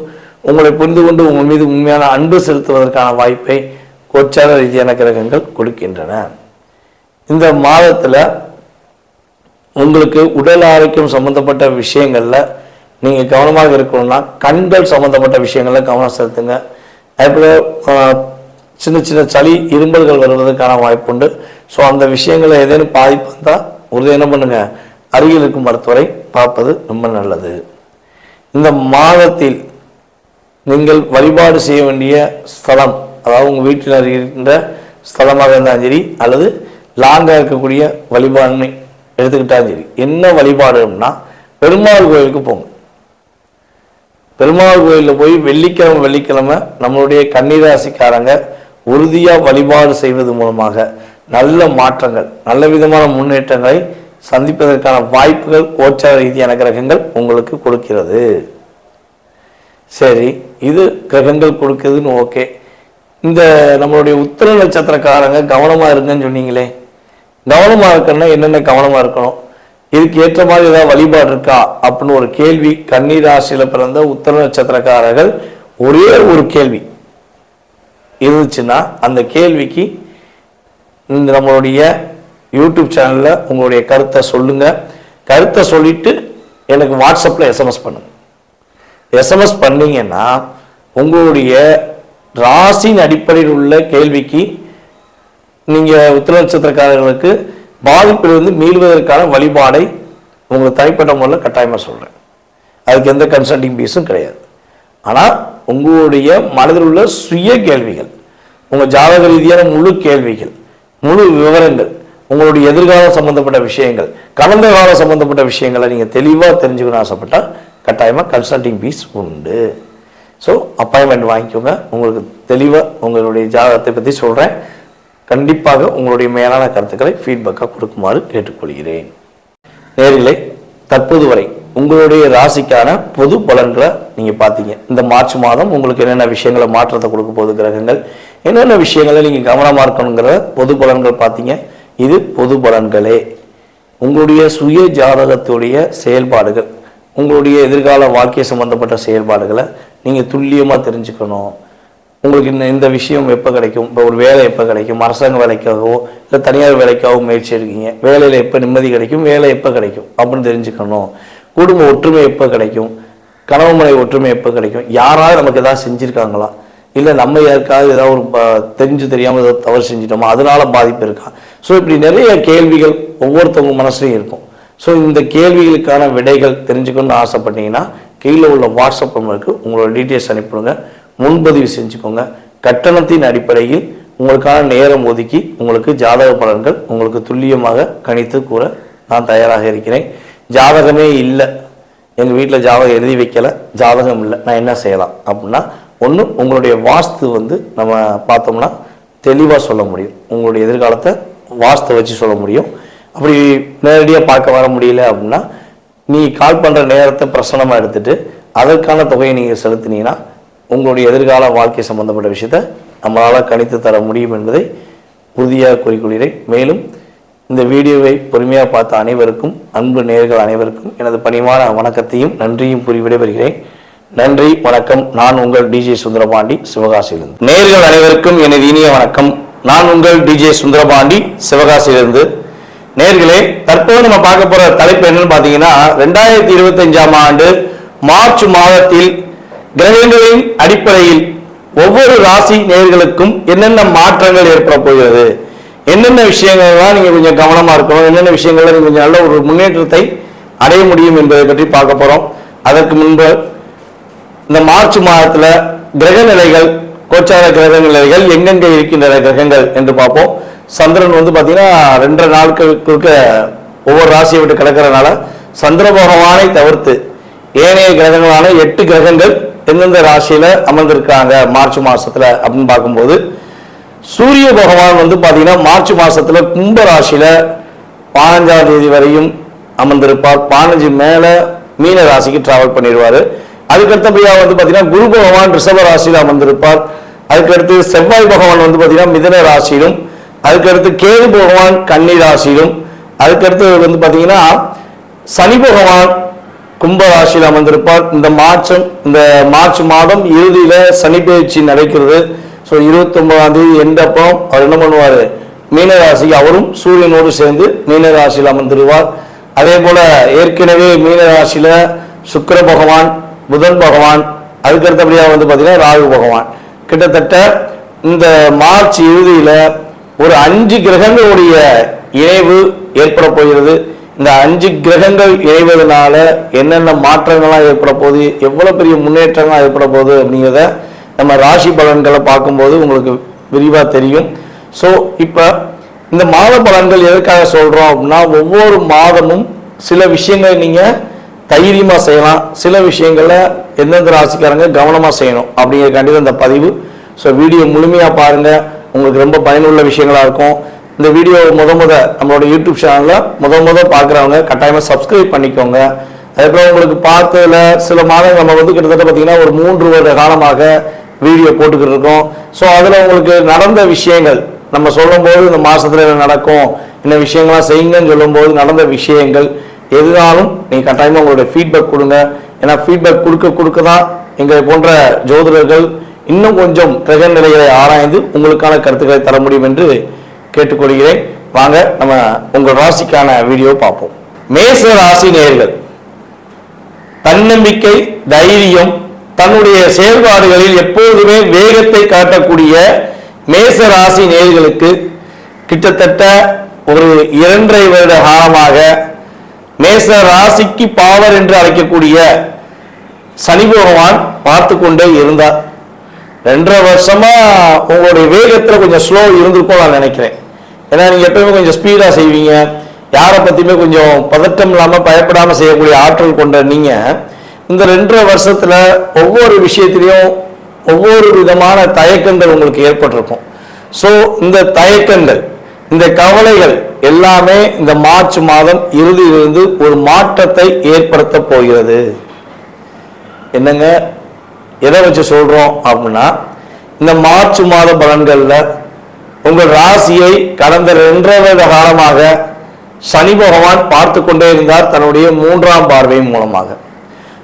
உங்களை புரிந்து கொண்டு உங்கள் மீது உண்மையான அன்பு செலுத்துவதற்கான வாய்ப்பை கோச்சார ரீதியான கிரகங்கள் கொடுக்கின்றன. இந்த மாதத்தில் உங்களுக்கு உடல் ஆரோக்கியம் சம்பந்தப்பட்ட விஷயங்களில் நீங்கள் கவனமாக இருக்கணும்னா கண்கள் சம்பந்தப்பட்ட விஷயங்களில் கவனம் செலுத்துங்க. அதேபோல் சின்ன சின்ன சளி இரும்பல்கள் வருவதற்கான வாய்ப்பு உண்டு. ஸோ அந்த விஷயங்களை ஏதேனும் பாதிப்பு வந்தால் உறுதி என்ன பண்ணுங்கள், அருகில் இருக்கும் மருத்துவரை பார்ப்பது ரொம்ப நல்லது. இந்த மாதத்தில் நீங்கள் வழிபாடு செய்ய வேண்டிய ஸ்தலம், அதாவது உங்கள் வீட்டில் இருக்கின்ற ஸ்தலமாக இருந்தாலும் சரி அல்லது லாங்காக இருக்கக்கூடிய வழிபாடுன்னு எடுத்துக்கிட்டாலும் சரி, என்ன வழிபாடுன்னா பெருமாள் கோயிலுக்கு போங்க. பெருமாள் கோயிலில் போய் வெள்ளிக்கிழமை நம்மளுடைய கன்னிராசிக்காரங்க உறுதியாக வழிபாடு செய்வது மூலமாக நல்ல மாற்றங்கள், நல்ல விதமான முன்னேற்றங்களை சந்திப்பதற்கான வாய்ப்புகள் கோச்சார ரீதியான கிரகங்கள் உங்களுக்கு கொடுக்கிறது. சரி, இது கிரகங்கள் கொடுக்குதுன்னு ஓகே. இந்த நம்மளுடைய உத்திர நட்சத்திரக்காரங்க கவனமாக இருக்குன்னு சொன்னீங்களே, கவனமாக இருக்கணும்னா என்னென்ன கவனமாக இருக்கணும், இதுக்கு ஏற்ற மாதிரி ஏதாவது வழிபாடு இருக்கா அப்படின்னு ஒரு கேள்வி கன்னி ராசியில பிறந்த உத்திர நட்சத்திரக்காரர்கள் ஒரே ஒரு கேள்வி இருந்துச்சுன்னா அந்த கேள்விக்கு இந்த நம்மளுடைய யூடியூப் சேனல்ல உங்களுடைய கருத்தை சொல்லுங்க. கருத்தை சொல்லிட்டு எனக்கு வாட்ஸ்அப்ல எஸ்எம்எஸ் பண்ணுங்க. எஸ்எம்எஸ் பண்ணீங்கன்னா உங்களுடைய ராசியின் அடிப்படையில் உள்ள கேள்விக்கு நீங்க உத்திர நட்சத்திரக்காரர்களுக்கு பாதிப்பிலிருந்து மீள்வதற்கான வழிபாடை உங்களுக்கு தனிப்பட்ட முறையில் கட்டாயமாக சொல்கிறேன். அதுக்கு எந்த கன்சல்டிங் ஃபீஸும் கிடையாது. ஆனால் உங்களுடைய மனதில் உள்ள சுய கேள்விகள், உங்கள் ஜாதக ரீதியான முழு கேள்விகள், முழு விவரங்கள், உங்களுடைய எதிர்காலம் சம்பந்தப்பட்ட விஷயங்கள், கடந்த காலம் சம்பந்தப்பட்ட விஷயங்களை நீங்கள் தெளிவாக தெரிஞ்சுக்கணும்னு ஆசைப்பட்டால் கட்டாயமாக கன்சல்டிங் ஃபீஸ் உண்டு. ஸோ அப்பாயின்மெண்ட் வாங்கிக்கோங்க. உங்களுக்கு தெளிவாக உங்களுடைய ஜாதகத்தை பற்றி சொல்கிறேன். கண்டிப்பாக உங்களுடைய மேலான கருத்துக்களை ஃபீட்பேக்காக கொடுக்குமாறு கேட்டுக்கொள்கிறேன். நேயர்களே, தற்போது வரை உங்களுடைய ராசிக்கான பொது பலன்களை நீங்கள் பார்த்தீங்க. இந்த மார்ச் மாதம் உங்களுக்கு என்னென்ன விஷயங்களை மாற்றத்தை கொடுக்க போகுது கிரகங்கள், என்னென்ன விஷயங்களை நீங்கள் கவனமாக இருக்கணுங்கிற பொது பலன்கள் பார்த்தீங்க. இது பொது பலன்களே. உங்களுடைய சுய ஜாதகத்துடைய செயல்பாடுகள், உங்களுடைய எதிர்கால வாழ்க்கை சம்பந்தப்பட்ட செயல்பாடுகளை நீங்கள் துல்லியமாக தெரிஞ்சுக்கணும். உங்களுக்கு இந்த விஷயம் எப்போ கிடைக்கும், இப்போ ஒரு வேலை எப்போ கிடைக்கும், அரசாங்க வேலைக்காகவோ இல்லை தனியார் வேலைக்காகவோ முயற்சி எடுக்கீங்க, வேலையில் எப்போ நிம்மதி கிடைக்கும், வேலை எப்போ கிடைக்கும் அப்படின்னு தெரிஞ்சுக்கணும். குடும்ப ஒற்றுமை எப்போ கிடைக்கும், கணவன் மனை ஒற்றுமை எப்போ கிடைக்கும், யாராவது நமக்கு ஏதாவது செஞ்சுருக்காங்களா, இல்லை நம்ம யாருக்காவது ஏதாவது ஒரு தெரிஞ்சு தெரியாமல் ஏதாவது தவறு செஞ்சிட்டோமா, அதனால பாதிப்பு இருக்கா. ஸோ இப்படி நிறைய கேள்விகள் ஒவ்வொருத்தவங்க மனசுலையும் இருக்கும். ஸோ இந்த கேள்விகளுக்கான விடைகள் தெரிஞ்சுக்கணும்னு ஆசைப்பட்டீங்கன்னா கீழே உள்ள வாட்ஸ்அப் நம்பருக்கு உங்களோட டீட்டெயில்ஸ் அனுப்பிடுங்க. முன்பதிவு செஞ்சுக்கோங்க. கட்டணத்தின் அடிப்படையில் உங்களுக்கான நேரம் ஒதுக்கி உங்களுக்கு ஜாதக பலன்கள் உங்களுக்கு துல்லியமாக கணித்து கூற நான் தயாராக இருக்கிறேன். ஜாதகமே இல்லை, எங்கள் வீட்டில் ஜாதகம் எழுதி வைக்கலை, ஜாதகம் இல்லை, நான் என்ன செய்யலாம் அப்படின்னா, ஒன்று உங்களுடைய வாஸ்து நம்ம பார்த்தோம்னா தெளிவாக சொல்ல முடியும். உங்களுடைய எதிர்காலத்தை வாஸ்து வச்சு சொல்ல முடியும். அப்படி நேரடியாக பார்க்க வர முடியல அப்படின்னா நீ கால் பண்ணுற நேரத்தை பிரசனமாக எடுத்துட்டு அதற்கான தொகையை நீங்கள் செலுத்தினீங்கன்னா உங்களுடைய எதிர்கால வாழ்க்கை சம்பந்தப்பட்ட விஷயத்தை நம்மளால் கணித்து தர முடியும் என்பதை உறுதியாக கூறிக்கொள்கிறேன். மேலும் இந்த வீடியோவை பொறுமையாக பார்த்த அனைவருக்கும், அன்பு நேயர்கள் அனைவருக்கும் எனது பணிவான வணக்கத்தையும் நன்றியும் கூறி விடைபெறுகிறேன். நன்றி, வணக்கம். நான் உங்கள் டிஜே சுந்தரபாண்டி, சிவகாசியிலிருந்து. நேயர்கள் அனைவருக்கும் எனது இனிய வணக்கம். நான் உங்கள் டிஜே சுந்தரபாண்டி, சிவகாசியிலிருந்து. நேயர்களே, தற்போது நம்ம பார்க்க போற தலைப்பு என்னன்னு பார்த்தீங்கன்னா, 2025ஆம் ஆண்டு மார்ச் மாதத்தில் கிரகங்களின் அடிப்படையில் ஒவ்வொரு ராசி நேயர்களுக்கும் என்னென்ன மாற்றங்கள் ஏற்பட போகிறது, என்னென்ன விஷயங்கள்லாம் நீங்க கொஞ்சம் கவனமா இருக்கணும், என்னென்ன விஷயங்கள்ல நீங்க கொஞ்சம் நல்ல ஒரு முன்னேற்றத்தை அடைய முடியும் என்பதை பற்றி பார்க்க போறோம். அதற்கு முன்பு இந்த மார்ச் மாதத்துல கிரக நிலைகள், கோச்சார கிரக நிலைகள் எங்கெங்க இருக்கின்ற கிரகங்கள் என்று பார்ப்போம். சந்திரன் பாத்தீங்கன்னா 2 நாட்களுக்கு ஒவ்வொரு ராசியை விட்டு கிடக்கிறதுனால சந்திர பகவானை தவிர்த்து ஏனைய கிரகங்களான 8 கிரகங்கள் எந்தெந்த ராசியில அமர்ந்திருக்காங்க மார்ச் மாசத்துல அப்படின்னு பார்க்கும்போது, சூரிய பகவான் பாத்தீங்கன்னா மார்ச் மாசத்துல கும்ப ராசியில 15ஆம் தேதி வரையும் அமர்ந்திருப்பார். 15 மேல மீன ராசிக்கு டிராவல் பண்ணிடுவாரு. அதுக்கடுத்தபடியா பாத்தீங்கன்னா குரு பகவான் ரிஷப ராசியில அமர்ந்திருப்பார். அதுக்கடுத்து செவ்வாய் பகவான் பாத்தீங்கன்னா மிதுன ராசியிலும், அதுக்கடுத்து கேது பகவான் கன்னி ராசியிலும், அதுக்கடுத்து பாத்தீங்கன்னா சனி பகவான் கும்ப ராசியில் அமர்ந்திருப்பார். இந்த மார்ச் மாதம் இறுதியில சனி பயிற்சி நடக்கிறது. ஸோ 29ஆம் தேதி எண்டப்போ அவர் என்ன பண்ணுவார், மீன ராசிக்கு அவரும் சூரியனோடு சேர்ந்து மீன ராசியில் அமர்ந்துருவார். அதே போல ஏற்கனவே மீன ராசியில சுக்கிர பகவான், புதன் பகவான், அதுக்கடுத்தபடியா பாத்தீங்கன்னா ராகு பகவான். கிட்டத்தட்ட இந்த மார்ச் இறுதியில ஒரு 5 கிரகங்களுடைய இணைவு ஏற்பட போகிறது. இந்த 5 கிரகங்கள் இணைவதனால என்னென்ன மாற்றங்கள்லாம் ஏற்பட போகுது, எவ்வளவு பெரிய முன்னேற்றங்கள்லாம் ஏற்பட போகுது அப்படிங்கிறத நம்ம ராசி பலன்களை பார்க்கும்போது உங்களுக்கு விரிவாக தெரியும். ஸோ இப்போ இந்த மாத பலன்கள் எதற்காக சொல்றோம் அப்படின்னா, ஒவ்வொரு மாதமும் சில விஷயங்களை நீங்க தைரியமா செய்யலாம், சில விஷயங்களை எந்தெந்த ராசிக்காரங்க கவனமாக செய்யணும் அப்படிங்கிறக்காண்டி இந்த பதிவு. ஸோ வீடியோ முழுமையாக பாருங்கள், உங்களுக்கு ரொம்ப பயனுள்ள விஷயங்களாக இருக்கும். இந்த வீடியோ நம்மளோட யூடியூப் சேனலில் பார்க்குறவங்க கட்டாயமாக சப்ஸ்கிரைப் பண்ணிக்கோங்க. அதுக்கப்புறம் உங்களுக்கு பார்த்ததுல சில மாதங்கள் நம்ம கிட்டத்தட்ட பார்த்தீங்கன்னா ஒரு 3 வருட காலமாக வீடியோ போட்டுக்கிட்டு இருக்கோம். ஸோ அதில் உங்களுக்கு நடந்த விஷயங்கள் நம்ம சொல்லும்போது இந்த மாதத்தில் என்ன நடக்கும், என்ன விஷயங்கள்லாம் செய்யுங்கன்னு சொல்லும்போது நடந்த விஷயங்கள் எதுனாலும் நீங்கள் கட்டாயமாக உங்களுடைய ஃபீட்பேக் கொடுங்க. ஏன்னா ஃபீட்பேக் கொடுக்க தான் எங்களை போன்ற ஜோதிடர்கள் இன்னும் கொஞ்சம் கிரக நிலைகளை ஆராய்ந்து உங்களுக்கான கருத்துக்களை தர முடியும் என்று கேட்டுக்கொள்கிறேன். வாங்க நம்ம உங்கள் ராசிக்கான வீடியோ பார்ப்போம். மேச ராசி நேயர்கள், தன்னம்பிக்கை, தைரியம், தன்னுடைய செயல்பாடுகளில் எப்போதுமே வேகத்தை காட்டக்கூடிய மேச ராசி நேயர்களுக்கு கிட்டத்தட்ட ஒரு 2.5 வருட காலமாக மேச ராசிக்கு பாவர் என்று அழைக்கக்கூடிய சனி பகவான் பார்த்து கொண்டே இருந்தார். 2.5 வருஷமா உங்களுடைய வேகத்தில் கொஞ்சம் ஸ்லோ இருந்திருக்கும் நான் நினைக்கிறேன். ஏன்னா நீங்க எப்பவுமே கொஞ்சம் ஸ்பீடா செய்வீங்க, யாரை பத்தியுமே கொஞ்சம் பதட்டம் இல்லாம பயப்படாம செய்யக்கூடிய ஆற்றல் கொண்ட நீங்க இந்த 2.5 வருஷத்துல ஒவ்வொரு விஷயத்திலையும் ஒவ்வொரு விதமான தயக்கங்கள் உங்களுக்கு ஏற்பட்டிருக்கும். ஸோ இந்த தயக்கங்கள், இந்த கவலைகள் எல்லாமே இந்த மார்ச் மாதம் இறுதியிலிருந்து ஒரு மாற்றத்தை ஏற்படுத்த போகிறது. என்னங்க எதை வச்சு சொல்றோம் அப்படின்னா, இந்த மார்ச் மாத பலன்கள்ல உங்கள் ராசியை கடந்த 2.5 வருட காலமாக சனி பகவான் பார்த்து கொண்டே இருந்தார் தன்னுடைய 3ஆம் பார்வையின் மூலமாக.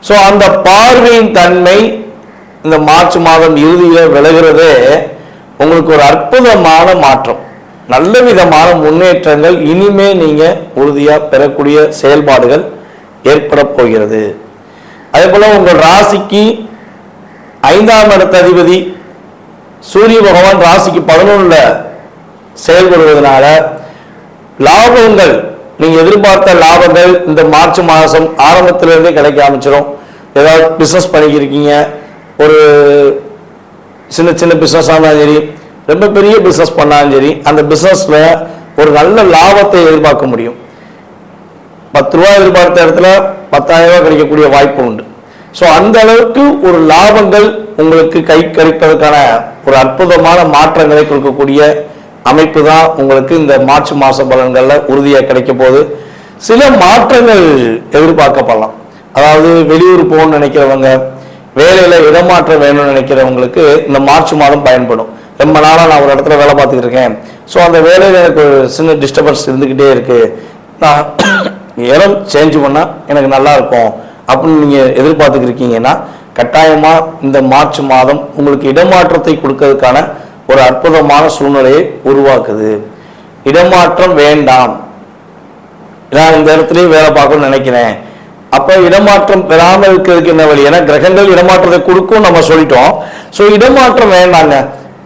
ஸோ அந்த பார்வையின் தன்மை இந்த மார்ச் மாதம் இறுதியில் விலகிறதே உங்களுக்கு ஒரு அற்புதமான மாற்றம், நல்ல விதமான முன்னேற்றங்கள் இனிமே நீங்க உறுதியா பெறக்கூடிய செயல்பாடுகள் ஏற்பட போகிறது. அதே போல உங்கள் ராசிக்கு 5ஆம் இடத்த அதிபதி சூரிய பகவான் ராசிக்கு 11ல செயல்படுவதனால லாபங்கள், நீங்க எதிர்பார்த்த லாபங்கள் இந்த மார்ச் மாதம் ஆரம்பத்திலிருந்தே கிடைக்க ஆரம்பிச்சிடும். ஏதாவது பிசினஸ் பண்ணிக்கிருக்கீங்க, ஒரு சின்ன சின்ன பிசினஸ் ஆனாலும் சரி, ரொம்ப பெரிய பிசினஸ் பண்ணாலும் சரி, அந்த பிசினஸ்ல ஒரு நல்ல லாபத்தை எதிர்பார்க்க முடியும். 10 ரூபாய் எதிர்பார்த்த இடத்துல 10,000 ரூபாய் கிடைக்கக்கூடிய வாய்ப்பு உண்டு. ஸோ அந்த அளவுக்கு ஒரு லாபங்கள் உங்களுக்கு கை கிடைப்பதற்கான ஒரு அற்புதமான மாற்றங்களை கொடுக்கக்கூடிய அமைப்பு தான் உங்களுக்கு இந்த மார்ச் மாச பலன்கள்ல உறுதியாக கிடைக்க போகுது. சில மாற்றங்கள் எதிர்பார்க்கப்படலாம். அதாவது வெளியூர் போகணும்னு நினைக்கிறவங்க, வேலையில இடமாற்றம் வேணும்னு நினைக்கிறவங்களுக்கு இந்த மார்ச் மாதம் பயன்படும். ரொம்ப நாளாக நான் ஒரு இடத்துல வேலை பார்த்துக்கிட்டு இருக்கேன், ஸோ அந்த வேலையில் எனக்கு ஒரு சின்ன டிஸ்டர்பன்ஸ் இருந்துக்கிட்டே இருக்கு, நான் இடம் சேஞ்ச் பண்ணால் எனக்கு நல்லா இருக்கும் அப்படின்னு நீங்கள் எதிர்பார்த்துக்கிருக்கீங்கன்னா கட்டாயமாக இந்த மார்ச் மாதம் உங்களுக்கு இடமாற்றத்தை கொடுக்கறதுக்கான ஒரு அற்புதமான சூழ்நிலையை உருவாக்குது. இடமாற்றம் வேண்டாம், நான் இந்த இடத்துலையும் வேலை பார்க்கணும்னு நினைக்கிறேன், அப்ப இடமாற்றம் பெறாமல் இருக்கிறதுக்கு என்ன வழி? ஏன்னா கிரகங்கள் இடமாற்றத்தை கொடுக்கும் நம்ம சொல்லிட்டோம். ஸோ இடமாற்றம் வேண்டாங்க,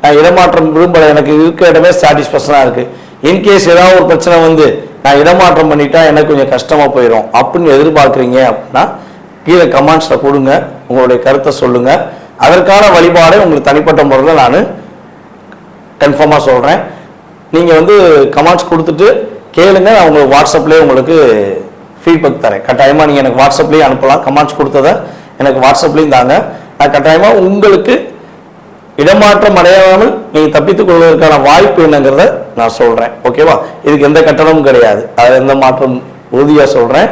நான் இடமாற்றம் விரும்பல, எனக்கு இருக்க இடமே சாட்டிஸ்பேக்ஷனா இருக்கு, இன்கேஸ் ஏதாவது ஒரு பிரச்சனை வந்து நான் இடமாற்றம் பண்ணிட்டா எனக்கு கொஞ்சம் கஷ்டமா போயிடும் அப்படின்னு எதிர்பார்க்குறீங்க அப்படின்னா கீழே கமெண்ட்ஸ்ல கொடுங்க, உங்களுடைய கருத்தை சொல்லுங்க. அதற்கான வழிபாடை உங்களுக்கு தனிப்பட்ட முறையில் நான் கன்ஃபார்மாக சொல்றேன். நீங்க கமெண்ட்ஸ் கொடுத்துட்டு கேளுங்க, நான் உங்களுக்கு வாட்ஸ்அப்லேயே உங்களுக்கு ஃபீட்பேக் தரேன். கட்டாயமாக நீங்கள் எனக்கு வாட்ஸ்அப்லேயே அனுப்பலாம், கமெண்ட்ஸ் கொடுத்ததை எனக்கு வாட்ஸ்அப்லேயும் தாங்க. நான் கட்டாயமாக உங்களுக்கு இடமாற்றம் அடையாமல் நீங்கள் தப்பித்துக் கொள்வதற்கான வாய்ப்பு என்னங்கிறத நான் சொல்கிறேன். ஓகேவா? இதுக்கு எந்த கட்டணமும் கிடையாது, அதில் எந்த மாற்றம் உறுதியாக சொல்கிறேன்.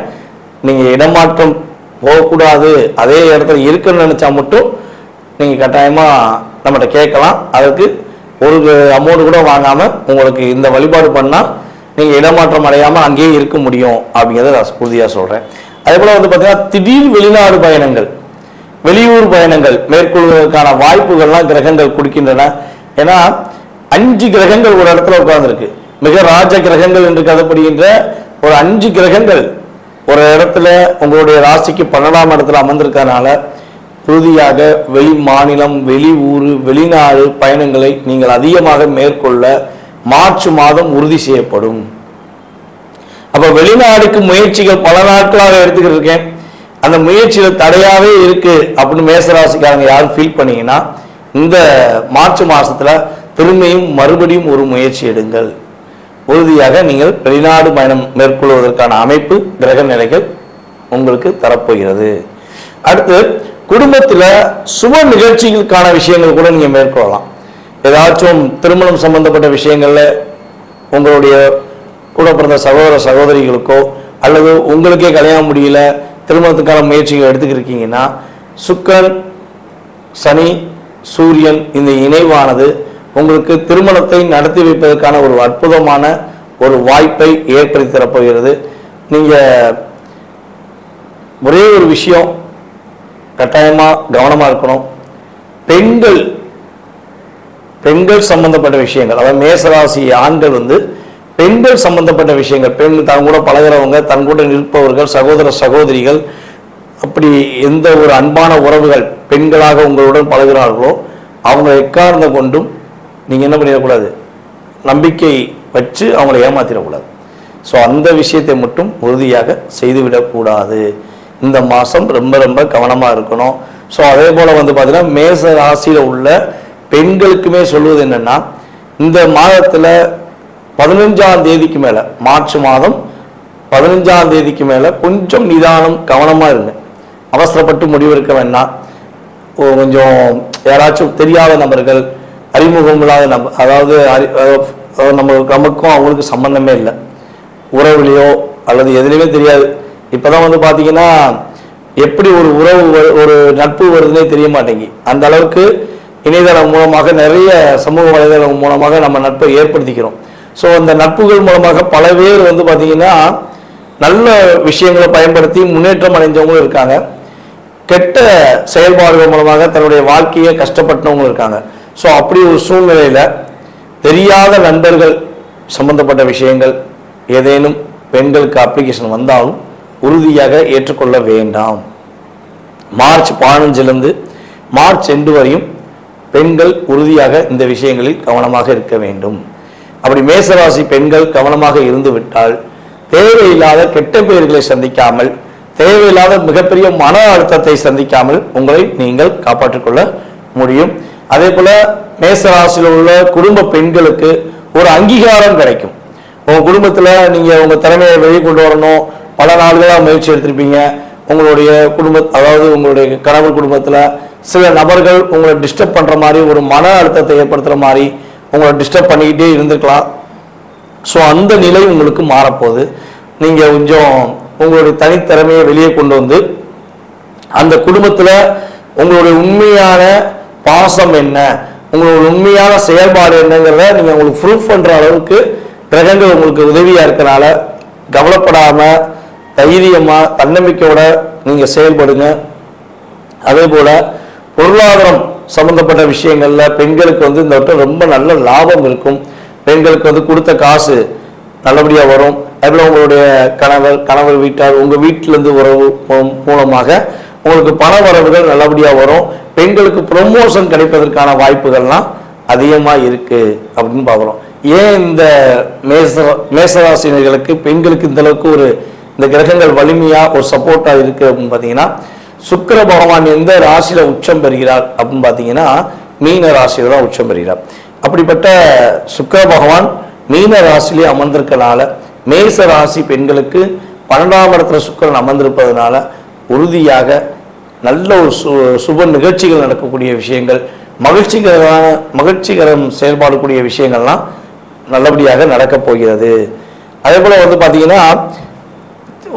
நீங்கள் இடமாற்றம் போகக்கூடாது, அதே இடத்துல இருக்குன்னு நினச்சா மட்டும் நீங்கள் கட்டாயமாக நம்மகிட்ட கேட்கலாம். அதுக்கு ஒரு அமௌண்ட் கூட வாங்காமல் உங்களுக்கு இந்த வழிபாடு பண்ணால் நீங்கள் இடமாற்றம் அடையாமல் அங்கேயே இருக்க முடியும் அப்படிங்கிறத நான் உறுதியாக சொல்கிறேன். அதே போல் பார்த்தீங்கன்னா திடீர் வெளிநாடு பயணங்கள், வெளியூர் பயணங்கள் மேற்கொள்வதற்கான வாய்ப்புகள்லாம் கிரகங்கள் கொடுக்கின்றன. ஏன்னா 5 கிரகங்கள் ஒரு இடத்துல உட்கார்ந்துருக்கு, மிக ராஜ கிரகங்கள் என்று கருதப்படுகின்ற ஒரு 5 கிரகங்கள் ஒரு இடத்துல உங்களுடைய ராசிக்கு 12ஆம் இடத்துல அமர்ந்திருக்கனால உறுதியாக வெளி மாநிலம், வெளி ஊர், வெளிநாடு பயணங்களை நீங்கள் அதிகமாக மேற்கொள்ள மார்ச் மாதம் உறுதி செய்யப்படும். அப்ப வெளிநாடுக்கு முயற்சிகள் பல நாட்களாக எடுத்துக்கிட்டு இருக்கேன், அந்த முயற்சிகள் தடையாவே இருக்கு அப்படின்னு மேசராசிக்காரங்க யாரும் ஃபீல் பண்ணீங்கன்னா இந்த மார்ச் மாசத்துல திரும்பியும் மறுபடியும் ஒரு முயற்சி எடுங்கள். உறுதியாக நீங்கள் வெளிநாடு பயணம் மேற்கொள்வதற்கான அமைப்பு கிரக நிலைகள் உங்களுக்கு தரப்போகிறது. அடுத்து குடும்பத்துல சுப நிகழ்ச்சிகளுக்கான விஷயங்கள் கூட நீங்க மேற்கொள்ளலாம். ஏதாச்சும் திருமணம் சம்பந்தப்பட்ட விஷயங்கள்ல உங்களுடைய கூட பிறந்த சகோதர சகோதரிகளுக்கோ அல்லது உங்களுக்கே கல்யாணம் முடியல, திருமணத்துக்கான முயற்சிகள் எடுத்துக்கிருக்கீங்கன்னா, சுக்கிரன் சனி சூரியன் இந்த இணைவானது உங்களுக்கு திருமணத்தை நடத்தி வைப்பதற்கான ஒரு அற்புதமான ஒரு வாய்ப்பை ஏற்படுத்தி தரப்போகிறது. நீங்க ஒரே ஒரு விஷயம் கட்டாயமா கவனமா இருக்கணும். பெண்கள் சம்பந்தப்பட்ட விஷயங்கள், அதாவது மேசராசி ஆண்கள் பெண்கள் சம்பந்தப்பட்ட விஷயங்கள், பெண் தன் கூட பழகிறவங்க, தன் கூட நிற்பவர்கள், சகோதர சகோதரிகள், அப்படி எந்த ஒரு அன்பான உறவுகள் பெண்களாக உங்களுடன் பழகிறார்களோ அவங்க எக்காரணம் கொண்டும் நீங்க என்ன பண்ணிடக்கூடாது, நம்பிக்கை வச்சு அவங்களை ஏமாத்திடக்கூடாது. ஸோ அந்த விஷயத்தை மட்டும் உறுதியாக செய்துவிடக்கூடாது. இந்த மாதம் ரொம்ப ரொம்ப கவனமாக இருக்கணும். ஸோ அதே போல் பார்த்தீங்கன்னா மேச ராசியில் உள்ள பெண்களுக்குமே சொல்வது என்னென்னா, இந்த மாதத்தில் 15ஆம் தேதிக்கு மேலே, மார்ச் மாதம் 15ஆம் தேதிக்கு மேலே கொஞ்சம் நிதானம் கவனமாக இருங்க. அவசரப்பட்டு முடிவெடுக்க வேண்டாம். கொஞ்சம் யாராச்சும் தெரியாத நபர்கள், அறிமுகம் இல்லாத நபர், அதாவது நமக்கும் அவங்களுக்கு சம்பந்தமே இல்லை, உறவுலையோ அல்லது எதுலையுமே தெரியாது. இப்போதான் பார்த்தீங்கன்னா எப்படி ஒரு உறவு ஒரு நட்பு வருதுன்னே தெரிய மாட்டேங்கி. அந்த அளவுக்கு இணையதளம் மூலமாக, நிறைய சமூக வலைதளம் மூலமாக நம்ம நட்பை ஏற்படுத்திக்கிறோம். ஸோ அந்த நட்புகள் மூலமாக பல பேர் பார்த்தீங்கன்னா நல்ல விஷயங்களை பயன்படுத்தி முன்னேற்றம் அடைஞ்சவங்களும் இருக்காங்க. கெட்ட செயல்பாடுகள் மூலமாக தன்னுடைய வாழ்க்கையை கஷ்டப்பட்டவங்களும் இருக்காங்க. ஸோ அப்படி ஒரு சூழ்நிலையில் தெரியாத நண்பர்கள் சம்பந்தப்பட்ட விஷயங்கள் ஏதேனும் பெண்களுக்கு அப்ளிகேஷன் வந்தாலும் உறுதியாக ஏற்றுக்கொள்ள வேண்டாம். மார்ச் 15 மார்ச் 2 வரையும் பெண்கள் உறுதியாக இந்த விஷயங்களில் கவனமாக இருக்க வேண்டும். அப்படி மேசராசி பெண்கள் கவனமாக இருந்து விட்டால் தேவையில்லாத கெட்ட பெயர்களை சந்திக்காமல், தேவையில்லாத மிகப்பெரிய மன அழுத்தத்தை சந்திக்காமல் உங்களை நீங்கள் காப்பாற்றிக் கொள்ள முடியும். அதே போல மேசராசியில் உள்ள குடும்ப பெண்களுக்கு ஒரு அங்கீகாரம் கிடைக்கும். உங்க குடும்பத்துல நீங்க உங்க திறமையை வெளியே கொண்டு வரணும், பல நாள்களாக முயற்சி எடுத்திருப்பீங்க. உங்களுடைய அதாவது உங்களுடைய கணவர் குடும்பத்துல சில நபர்கள் உங்களை டிஸ்டர்ப் பண்ற மாதிரி, ஒரு மன அழுத்தத்தை ஏற்படுத்துற மாதிரி உங்களை டிஸ்டர்ப் பண்ணிக்கிட்டே இருந்திருக்கலாம். ஸோ அந்த நிலை உங்களுக்கு மாறப்போகுது. நீங்க கொஞ்சம் உங்களுடைய தனித்திறமையை வெளியே கொண்டு வந்து அந்த குடும்பத்துல உங்களுடைய உண்மையான பாசம் என்ன, உங்களோட உண்மையான செயல்பாடு என்னங்கிறத நீங்க உங்களுக்கு ப்ரூஃப் பண்ற அளவுக்கு கிரகங்கள் உங்களுக்கு உதவியா இருக்கனால கவலைப்படாம தைரியமா தன்னம்பிக்கையோட நீங்க செயல்படுங்க. அதே போல பொருளாதாரம் சம்பந்தப்பட்ட விஷயங்கள்ல பெண்களுக்கு இந்த வட்டம் ரொம்ப நல்ல லாபம் இருக்கும். பெண்களுக்கு கொடுத்த காசு நல்லபடியா வரும். அதுல உங்களுடைய கணவர் வீட்டார், உங்க வீட்டிலிருந்து உறவு மூலமாக உங்களுக்கு பண வரவுகள் நல்லபடியா வரும். பெண்களுக்கு ப்ரொமோஷன் கிடைப்பதற்கான வாய்ப்புகள்லாம் அதிகமா இருக்கு அப்படின்னு பார்க்குறோம். ஏன் இந்த மேசராசினர்களுக்கு பெண்களுக்கு இந்த அளவுக்கு இந்த கிரகங்கள் வலிமையா ஒரு சப்போர்ட்டா இருக்கு அப்படின்னு பார்த்தீங்கன்னா, சுக்கிர பகவான் எந்த ராசியில உச்சம் பெறுகிறார் அப்படின்னு பார்த்தீங்கன்னா மீன ராசியில தான் உச்சம் பெறுகிறார். அப்படிப்பட்ட சுக்கிர பகவான் மீன ராசியிலே அமர்ந்திருக்கனால மேச ராசி பெண்களுக்கு 12ஆம் இடத்துல சுக்கிரன் அமர்ந்திருப்பதனால உறுதியாக நல்ல ஒரு சுப நிகழ்ச்சிகள் நடக்கக்கூடிய விஷயங்கள், மகிழ்ச்சிகரம் செயல்பாடக்கூடிய விஷயங்கள்லாம் நல்லபடியாக நடக்கப் போகிறது. அதே போல பார்த்தீங்கன்னா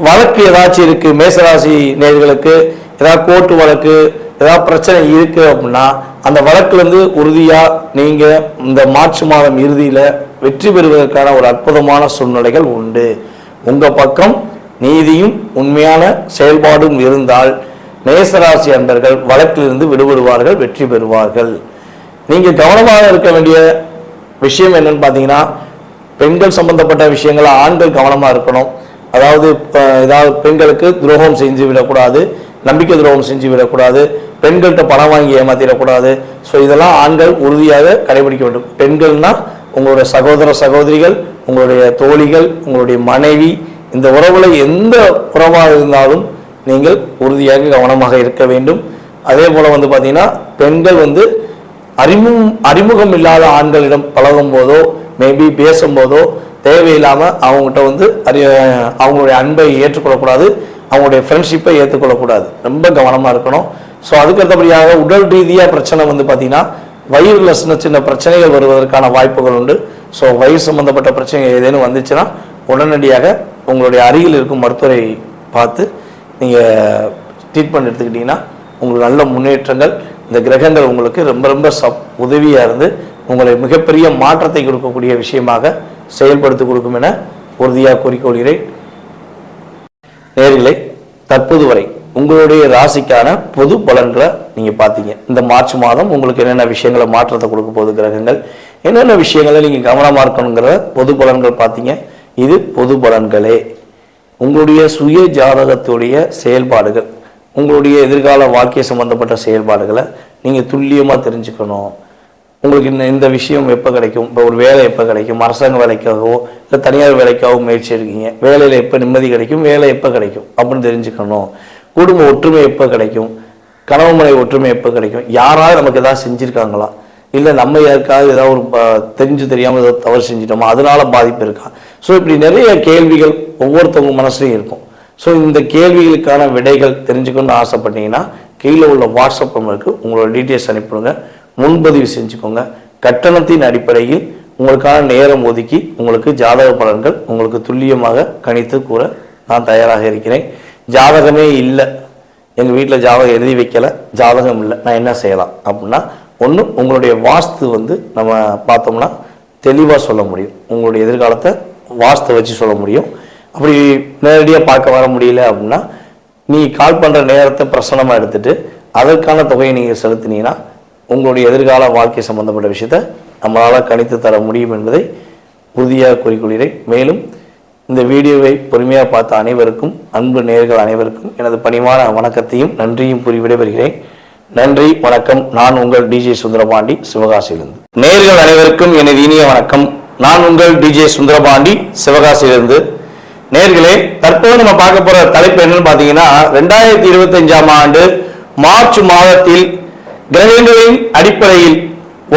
வழக்கு ஏதாச்சும் இருக்கு, மேசராசி நேயர்களுக்கு ஏதாவது கோர்ட்டு வழக்கு ஏதாவது பிரச்சனை இருக்கு அப்படின்னா அந்த வழக்குலேருந்து உறுதியா நீங்க இந்த மார்ச் மாதம் இறுதியில வெற்றி பெறுவதற்கான ஒரு அற்புதமான சூழ்நிலைகள் உண்டு. உங்க பக்கம் நீதியும் உண்மையான செயல்பாடும் இருந்தால் மேசராசி அன்பர்கள் வழக்கிலிருந்து விடுபடுவார்கள், வெற்றி பெறுவார்கள். நீங்க கவனமாக இருக்க வேண்டிய விஷயம் என்னன்னு பார்த்தீங்கன்னா, பெண்கள் சம்பந்தப்பட்ட விஷயங்களை ஆண்கள் கவனமா இருக்கணும். அதாவது ஏதாவது பெண்களுக்கு துரோகம் செஞ்சு விடக்கூடாது, நம்பிக்கை துரோகம் செஞ்சு விடக்கூடாது, பெண்கள்கிட்ட பணம் வாங்கி ஏமாத்திடக்கூடாது. ஸோ இதெல்லாம் ஆண்கள் உறுதியாக கடைபிடிக்க வேண்டும். பெண்கள்னா உங்களுடைய சகோதர சகோதரிகள், உங்களுடைய தோழிகள், உங்களுடைய மனைவி, இந்த உறவுல எந்த உறவாக இருந்தாலும் நீங்கள் உறுதியாக கவனமாக இருக்க வேண்டும். அதே போல பார்த்தீங்கன்னா பெண்கள் அறிமுகம் இல்லாத ஆண்களிடம் பழகும் போதோ மேபி பேசும்போதோ தேவையில்லாம அவங்ககிட்ட அவங்களுடைய அன்பை ஏற்றுக்கொள்ளக்கூடாது, அவங்களுடைய ஃப்ரெண்ட்ஷிப்பை ஏற்றுக்கொள்ளக்கூடாது. ரொம்ப கவனமா இருக்கணும். ஸோ அதுக்கு அடுத்தபடியாக உடல் ரீதியாக பிரச்சனை வந்து பார்த்தீங்கன்னா வயிறுல சின்ன சின்ன பிரச்சனைகள் வருவதற்கான வாய்ப்புகள் உண்டு. ஸோ வயிறு சம்பந்தப்பட்ட பிரச்சனை ஏதேனும் வந்துச்சுன்னா உடனடியாக உங்களுடைய அருகில் இருக்கும் மருத்துவரை பார்த்து நீங்கள் ட்ரீட்மெண்ட் எடுத்துக்கிட்டிங்கன்னா உங்களுக்கு நல்ல முன்னேற்றங்கள், இந்த கிரகங்கள் உங்களுக்கு ரொம்ப ரொம்ப உதவியாக இருந்து உங்களை மிகப்பெரிய மாற்றத்தை கொடுக்கக்கூடிய விஷயமாக செயல்படுத்தி கொடுக்கும் என உறுதியாக கூறிக்கொள்கிறேன். நேயர்களே, தற்போது வரை உங்களுடைய ராசிக்கான பொது பலன்களை நீங்கள் பார்த்தீங்க. இந்த மார்ச் மாதம் உங்களுக்கு என்னென்ன விஷயங்களை மாற்றத்தை கொடுக்க போகுது கிரகங்கள், என்னென்ன விஷயங்களை நீங்கள் கவனமாக இருக்கணுங்கிற பொது பலன்கள் பார்த்தீங்க. இது பொது பலன்களே. உங்களுடைய சுய ஜாதகத்துடைய செயல்பாடுகள், உங்களுடைய எதிர்கால வாழ்க்கை சம்பந்தப்பட்ட செயல்பாடுகளை நீங்கள் துல்லியமாக தெரிஞ்சுக்கணும். உங்களுக்கு இந்த விஷயம் எப்போ கிடைக்கும், இப்போ ஒரு வேலை எப்போ கிடைக்கும், அரசாங்க வேலைக்காகவோ இல்லை தனியார் வேலைக்காகவோ முயற்சி எடுக்கீங்க, வேலையில் எப்போ நிம்மதி கிடைக்கும், வேலை எப்போ கிடைக்கும் அப்படின்னு தெரிஞ்சுக்கணும். குடும்ப ஒற்றுமை எப்போ கிடைக்கும், கணவன் மனைவி ஒற்றுமை எப்போ கிடைக்கும், யாராவது நமக்கு எதாவது செஞ்சுருக்காங்களா, இல்லை நம்ம யாருக்காவது ஏதாவது ஒரு தெரிஞ்சு தெரியாமல் ஏதாவது தவறு செஞ்சிட்டோமா, அதனால பாதிப்பு இருக்கா. ஸோ இப்படி நிறைய கேள்விகள் ஒவ்வொருத்தவங்க மனசுலையும் இருக்கும். ஸோ இந்த கேள்விகளுக்கான விடைகள் தெரிஞ்சுக்கணும்னு ஆசைப்பட்டீங்கன்னா கீழே உள்ள வாட்ஸ்அப் நம்பருக்கு உங்களோட டீட்டெயில்ஸ் அனுப்பிடுங்க, முன்பதிவு செஞ்சுக்கோங்க. கட்டணத்தின் அடிப்படையில் உங்களுக்கான நேரம் ஒதுக்கி உங்களுக்கு ஜாதக பலன்கள் உங்களுக்கு துல்லியமாக கணித்து கூற நான் தயாராக இருக்கிறேன். ஜாதகமே இல்லை, எங்கள் வீட்டில் ஜாதகம் எழுதி வைக்கலை, ஜாதகம் இல்லை, நான் என்ன செய்யலாம் அப்படின்னா, ஒன்று உங்களுடைய வாஸ்து வந்து நம்ம பார்த்தோம்னா தெளிவாக சொல்ல முடியும். உங்களுடைய எதிர்காலத்தை வாஸ்து வச்சு சொல்ல முடியும். அப்படி நேரடியாக பார்க்க வர முடியல அப்படின்னா நீ கால் பண்ணுற நேரத்தை பிரசனமாக எடுத்துட்டு அதற்கான தொகையை நீங்கள் செலுத்தினீங்கன்னா உங்களுடைய எதிர்கால வாழ்க்கை சம்பந்தப்பட்ட விஷயத்தை நம்மளால் கணித்து தர முடியும் என்பதை உறுதியாக கூறிக்கொள்கிறேன். மேலும் இந்த வீடியோவை பொறுமையாக பார்த்த அனைவருக்கும், அன்பு நேயர்கள் அனைவருக்கும் எனது பணிவான வணக்கத்தையும் நன்றியும் கூறி விடைபெறுகிறேன். நன்றி, வணக்கம். நான் உங்கள் டிஜே சுந்தரபாண்டி, சிவகாசியிலிருந்து. நேயர்கள் அனைவருக்கும் எனது இனிய வணக்கம். நான் உங்கள் டிஜே சுந்தரபாண்டி, சிவகாசியிலிருந்து. நேயர்களே, தற்போது நம்ம பார்க்க போற தலைப்பு என்னன்னு பார்த்தீங்கன்னா, 2025ஆம் ஆண்டு மார்ச் மாதத்தில் கிரகங்களின் அடிப்படையில்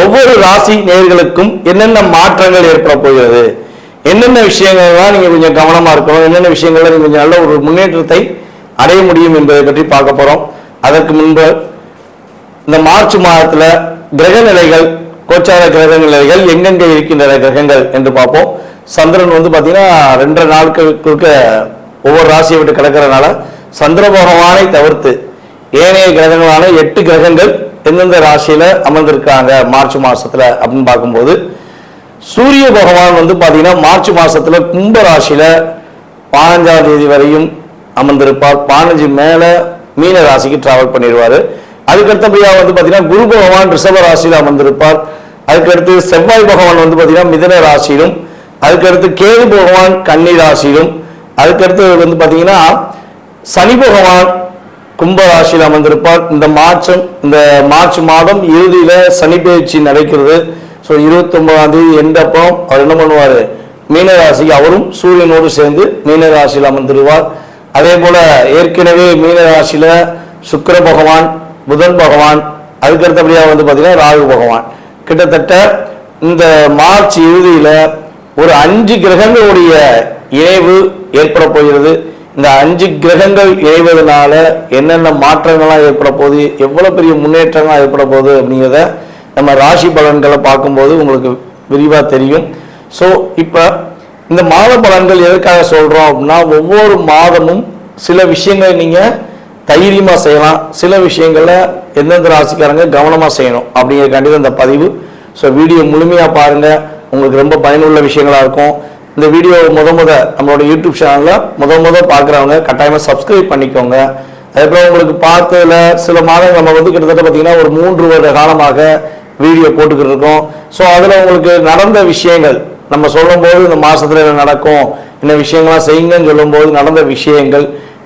ஒவ்வொரு ராசி நேயர்களுக்கும் என்னென்ன மாற்றங்கள் ஏற்பட போகிறது, என்னென்ன விஷயங்கள்லாம் நீங்க கொஞ்சம் கவனமா இருக்கணும், என்னென்ன விஷயங்கள்ல நீங்க கொஞ்சம் நல்ல ஒரு முன்னேற்றத்தை அடைய முடியும் என்பதை பற்றி பார்க்க போறோம். அதற்கு முன்பு இந்த மார்ச் மாதத்துல கிரக நிலைகள், கோச்சார கிரக நிலைகள் எங்கெங்க இருக்கின்றன கிரகங்கள் என்று பார்ப்போம். சந்திரன் வந்து பாத்தீங்கன்னா 2 நாட்களுக்கு ஒவ்வொரு ராசியை விட்டு கிடக்கிறதுனால சந்திர பகவானை தவிர்த்து ஏனைய கிரகங்களான 8 கிரகங்கள் எந்தெந்த ராசியில அமர்ந்திருக்காங்க மார்ச் மாசத்துல அப்படின்னு பார்க்கும்போது, சூரிய பகவான் வந்து பாத்தீங்கன்னா மார்ச் மாசத்துல கும்ப ராசியில 15ஆம் தேதி வரையும் அமர்ந்திருப்பார். 15 மேல மீன ராசிக்கு டிராவல் பண்ணிடுவாரு. அதுக்கடுத்தபடியா வந்து பாத்தீங்கன்னா குரு பகவான் ரிஷப ராசியில அமர்ந்திருப்பார். அதுக்கடுத்து செவ்வாய் பகவான் வந்து பாத்தீங்கன்னா மிதுன ராசியிலும், அதுக்கடுத்து கேது பகவான் கன்னி ராசியிலும், அதுக்கடுத்து வந்து பாத்தீங்கன்னா சனி பகவான் கும்ப ராசியில் அமர்ந்திருப்பார். இந்த மார்ச் மாதம் இறுதியில சனி பயிற்சி நடக்கிறது. ஸோ 29ஆம் தேதி எந்தப்போ அவர் என்ன பண்ணுவார், மீன ராசிக்கு அவரும் சூரியனோடு சேர்ந்து மீன ராசியில் அமர்ந்துருவார். அதே போல ஏற்கனவே மீன ராசியில சுக்கிர பகவான், புதன் பகவான், அதுக்கடுத்தபடியாக வந்து பார்த்தீங்கன்னா ராகு பகவான். கிட்டத்தட்ட இந்த மார்ச் இறுதியில ஒரு 5 கிரகங்களுடைய இணைவு ஏற்பட போகிறது. இந்த 5 கிரகங்கள் இணைவதனால என்னென்ன மாற்றங்கள்லாம் ஏற்பட போகுது, எவ்வளவு பெரிய முன்னேற்றங்கள் ஏற்பட போகுது அப்படிங்கிறத நம்ம ராசி பலன்களை பார்க்கும்போது உங்களுக்கு விரிவாக தெரியும். ஸோ இப்போ இந்த மாத பலன்கள் எதற்காக சொல்றோம் அப்படின்னா, ஒவ்வொரு மாதமும் சில விஷயங்களை நீங்க தைரியமா செய்யலாம், சில விஷயங்களை எந்தெந்த ராசிக்காரங்க கவனமா செய்யணும் அப்படிங்கிறக்காண்டி இந்த பதிவு. ஸோ வீடியோ முழுமையா பாருங்க, உங்களுக்கு ரொம்ப பயனுள்ள விஷயங்களா இருக்கும். இந்த வீடியோ நம்மளோட யூடியூப் சேனல்ல பார்க்குறவங்க கட்டாயமா சப்ஸ்கிரைப் பண்ணிக்கோங்க. அதுக்கப்புறம் உங்களுக்கு பார்த்ததுல சில மாதங்கள் நம்ம வந்து கிட்டத்தட்ட பார்த்தீங்கன்னா ஒரு 3 வருட காலமாக வீடியோ போட்டுக்கிட்டு இருக்கோம். ஸோ அதில் உங்களுக்கு நடந்த விஷயங்கள் நம்ம சொல்லும்போது இந்த மாசத்துல என்ன நடக்கும், என்ன விஷயங்கள்லாம் செய்யுங்கன்னு சொல்லும்போது நடந்த விஷயங்கள்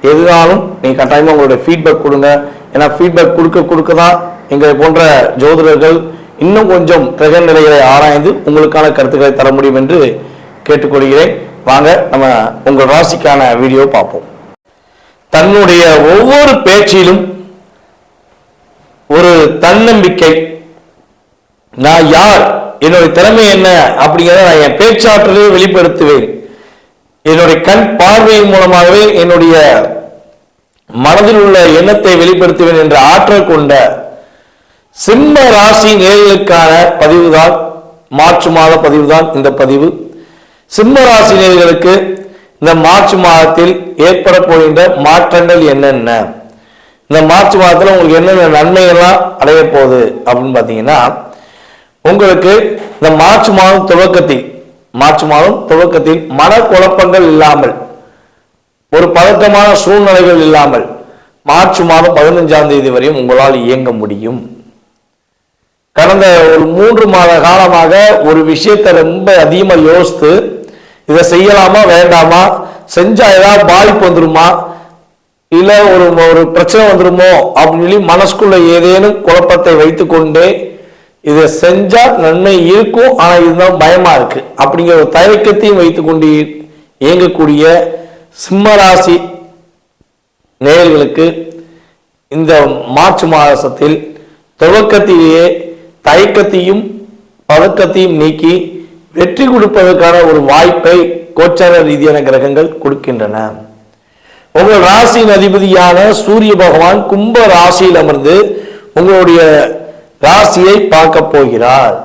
எதுனாலும் நீங்கள் கட்டாயமாக உங்களுடைய ஃபீட்பேக் கொடுங்க. ஏன்னா ஃபீட்பேக் கொடுக்க தான் எங்களை போன்ற ஜோதிடர்கள் இன்னும் கொஞ்சம் கிரக நிலைகளை ஆராய்ந்து உங்களுக்கான கருத்துக்களை தர முடியும் என்று கேட்டுக்கொள்கிறேன். வாங்க நம்ம உங்கள் ராசிக்கான வீடியோ பார்ப்போம். தன்னுடைய ஒவ்வொரு பேச்சிலும் ஒரு தன்னம்பிக்கை, நான் யார், என்னுடைய திறமை என்ன அப்படிங்கிறத நான் என் பேச்சாற்றலை வெளிப்படுத்துவேன். என்னுடைய கண் பார்வையின் மூலமாகவே என்னுடைய மனதில் உள்ள எண்ணத்தை வெளிப்படுத்துவேன் என்ற ஆற்றல் கொண்ட சிம்ம ராசி நேயர்களுக்கான பதிவுதான், மார்ச் மாத பதிவுதான் இந்த பதிவு. சிம்ம ராசி நேயர்களுக்கு இந்த மார்ச் மாதத்தில் ஏற்பட போகின்ற மாற்றங்கள் என்னென்ன, இந்த மார்ச் மாதத்தில் உங்களுக்கு என்னென்ன நன்மைகள்லாம் அடைய போகுது அப்படின்னு பார்த்தீங்கன்னா, உங்களுக்கு இந்த மார்ச் மாதம் துவக்கத்தில் மனக்குழப்பங்கள் இல்லாமல், ஒரு பதட்டமான சூழ்நிலைகள் இல்லாமல் மார்ச் மாதம் 15ஆம் தேதி வரையும் உங்களால் இயங்க முடியும். கடந்த ஒரு 3 மாத காலமாக ஒரு விஷயத்தை ரொம்ப அதிகமாக யோசித்து இதை செய்யலாமா வேண்டாமா, செஞ்சா ஏதாவது பாதிப்பு வந்துருமா, இல்ல ஒரு பிரச்சனை வந்துருமோ அப்படின்னு சொல்லி மனசுக்குள்ள ஏதேனும் குழப்பத்தை வைத்துக்கொண்டே இதை செஞ்சா நன்மை இருக்கும், ஆனா இதுதான் பயமா இருக்கு அப்படிங்கிற ஒரு தயக்கத்தையும் வைத்துக்கொண்டு இயங்கக்கூடிய சிம்மராசி நேயர்களுக்கு இந்த மார்ச் மாதத்தில் துவக்கத்திலேயே தயக்கத்தையும் பதக்கத்தையும் நீக்கி வெற்றி கொடுப்பதற்கான ஒரு வாய்ப்பை கோச்சார ரீதியான கிரகங்கள் கொடுக்கின்றன. உங்கள் ராசியின் அதிபதியான சூரிய பகவான் கும்ப ராசியில் அமர்ந்து உங்களுடைய ராசியை பார்க்க போகிறார்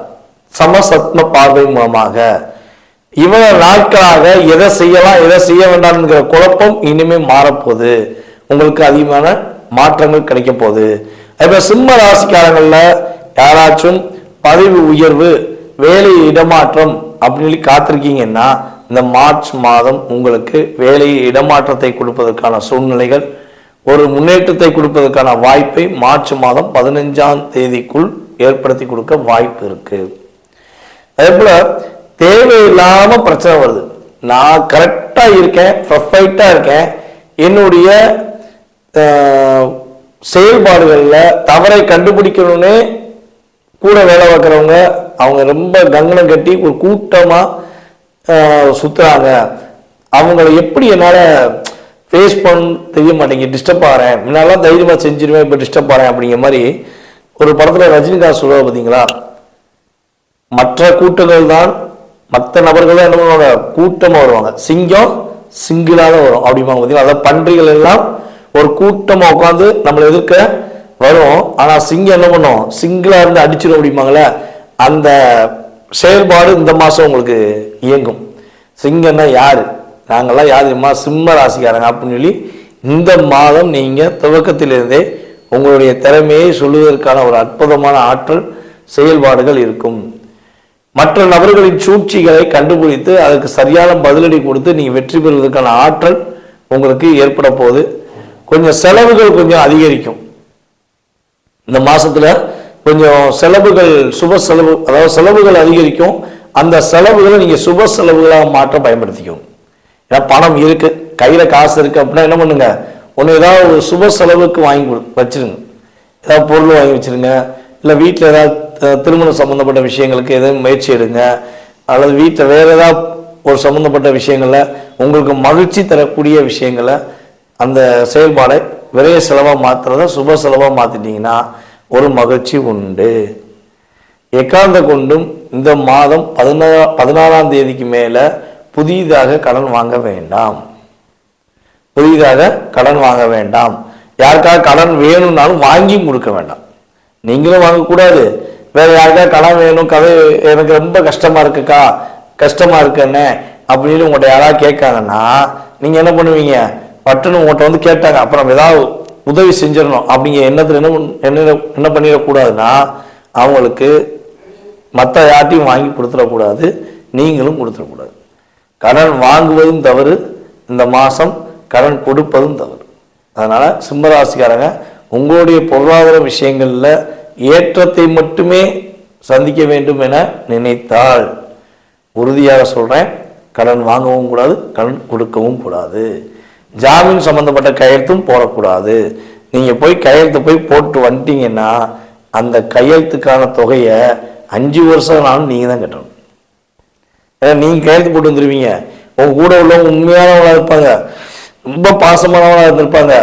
சமசப்ன பார்வை மூலமாக. இவ்வளவு நாட்களாக எதை செய்யலாம் எதை செய்ய வேண்டாம் என்கிற குழப்பம் இனிமே மாறப்போகுது, உங்களுக்கு அதிகமான மாற்றங்கள் கிடைக்க போகுது. இப்ப சிம்ம ராசிக்காரங்கள்ல யாராச்சும் பதவி உயர்வு, வேலை இடமாற்றம் அப்படின்னு சொல்லி காத்திருக்கீங்கன்னா, இந்த மார்ச் மாதம் உங்களுக்கு வேலை இடமாற்றத்தை கொடுப்பதற்கான சூழ்நிலைகள், ஒரு முன்னேற்றத்தை கொடுப்பதற்கான வாய்ப்பை மார்ச் மாதம் 15ஆம் தேதிக்குள் ஏற்படுத்தி கொடுக்க வாய்ப்பு இருக்கு. அதே போல தேவையில்லாம பிரச்சனை வருது, நான் கரெக்டா இருக்கேன், பர்ஃபெக்டா இருக்கேன், என்னுடைய செயல்பாடுகள்ல தவறை கண்டுபிடிக்கணும்னு கூட வேலை பார்க்குறவங்க அவங்க ரொம்ப கங்கணம் கட்டி ஒரு கூட்டமா சுத்துறாங்க. அவங்கள எப்படி என்னால ஃபேஸ் பண்ண தெரிய மாட்டேங்க, டிஸ்டர்ப் ஆகிறேன், முன்னாலாம் தைரியமா செஞ்சிருவேன், இப்போ டிஸ்டர்ப் ஆகிறேன் அப்படிங்கிற மாதிரி ஒரு படத்துல ரஜினிகாந்த் சொல்லுவா பார்த்தீங்களா, மற்ற கூட்டங்கள் தான் மற்ற நபர்கள் தான் என்ன பண்ணுவாங்க, கூட்டமா வருவாங்க, சிங்கம் சிங்கிளா தான் வரும் அப்படிம்பாங்க பார்த்தீங்களா. அதாவது பன்றிகள் எல்லாம் ஒரு கூட்டமா உட்காந்து நம்மளை எதிர்க்க வரும், ஆனா சிங்கம் என்ன பண்ணும், சிங்கிளா இருந்து அடிச்சிடும் அப்படிம்பாங்களே, அந்த செயல்பாடு இந்த மாசம் உங்களுக்கு இயங்கும். சிங்கம்னா யாரு, நாங்கெல்லாம் யாரு தெரியுமா, சிம்ம ராசிக்காரங்க அப்படின்னு சொல்லி இந்த மாதம் நீங்க துவக்கத்திலிருந்தே உங்களுடைய திறமையை சொல்லுவதற்கான ஒரு அற்புதமான ஆற்றல் செயல்பாடுகள் இருக்கும். மற்ற நபர்களின் சூழ்ச்சிகளை கண்டுபிடித்து அதற்கு சரியான பதிலடி கொடுத்து நீங்க வெற்றி பெறுவதற்கான ஆற்றல் உங்களுக்கு ஏற்பட போகுது. கொஞ்சம் செலவுகள் கொஞ்சம் அதிகரிக்கும் இந்த மாசத்துல, கொஞ்சம் செலவுகள் சுப செலவு, அதாவது செலவுகள் அதிகரிக்கும். அந்த செலவுகளை நீங்க சுப செலவுகளாக மாற்ற பயன்படுத்திக்கும். ஏன்னா பணம் இருக்கு, கையில காசு இருக்கு அப்படின்னா என்ன பண்ணுங்க, ஒன்று ஏதாவது ஒரு சுப செலவுக்கு வாங்கி வச்சிருங்க, ஏதாவது பொருள் வாங்கி வச்சிருங்க, இல்லை வீட்டில் ஏதாவது திருமணம் சம்பந்தப்பட்ட விஷயங்களுக்கு எதுவும் முயற்சி எடுங்க, அல்லது வீட்டில் வேற ஏதாவது ஒரு சம்பந்தப்பட்ட விஷயங்கள்ல உங்களுக்கு மகிழ்ச்சி தரக்கூடிய விஷயங்களை அந்த செயல்பாடை விரைய செலவாக மாற்றுறத சுப செலவாக மாற்றிட்டீங்கன்னா ஒரு மகிழ்ச்சி உண்டு. எக்காந்த கொண்டும் இந்த மாதம் 16ஆம் தேதிக்கு மேல புதிதாக கடன் வாங்க வேண்டாம், யாருக்காக கடன் வேணும்னாலும் வாங்கியும் கொடுக்க வேண்டாம், நீங்களும் வாங்கக்கூடாது. வேற யாருக்கா கடன் வேணும், எனக்கு ரொம்ப கஷ்டமா இருக்குன்னு அப்படின்னு உங்கள்கிட்ட யாராவது கேட்காங்கன்னா நீங்க என்ன பண்ணுவீங்க, பட்டுன்னு உங்கள்கிட்ட வந்து கேட்டாங்க அப்புறம் ஏதாவது உதவி செஞ்சிடணும் அப்படிங்கிற எண்ணத்துல என்ன பண்ணிடக்கூடாதுன்னா, அவங்களுக்கு மற்ற யார்ட்டையும் வாங்கி கொடுத்துடக்கூடாது, நீங்களும் கொடுத்துடக்கூடாது. கடன் வாங்குவதும் தவறு, இந்த மாசம் கடன் கொடுப்பதும் தவறு. அதனால சிம்மராசிக்காரங்க உங்களுடைய பொருளாதார விஷயங்கள்ல ஏற்றத்தை மட்டுமே சந்திக்க வேண்டும் என நினைத்தால், உறுதியாக சொல்றேன், கடன் வாங்கவும் கூடாது, கடன் கொடுக்கவும் கூடாது. ஜாமீன் சம்பந்தப்பட்ட கையெழுத்தும் போடக்கூடாது. நீங்க கையெழுத்து போட்டு வந்துட்டீங்கன்னா அந்த கையெழுத்துக்கான தொகையை 5 வருஷம்னாலும் நீங்க தான் கட்டணும். ஏன்னா நீங்க கையெழுத்து போட்டு வந்துருவீங்க, உங்க கூட உள்ளவங்க உண்மையானவங்களா இருப்பாங்க, ரொம்ப பாசமானவங்களா இருந்திருப்பாங்க,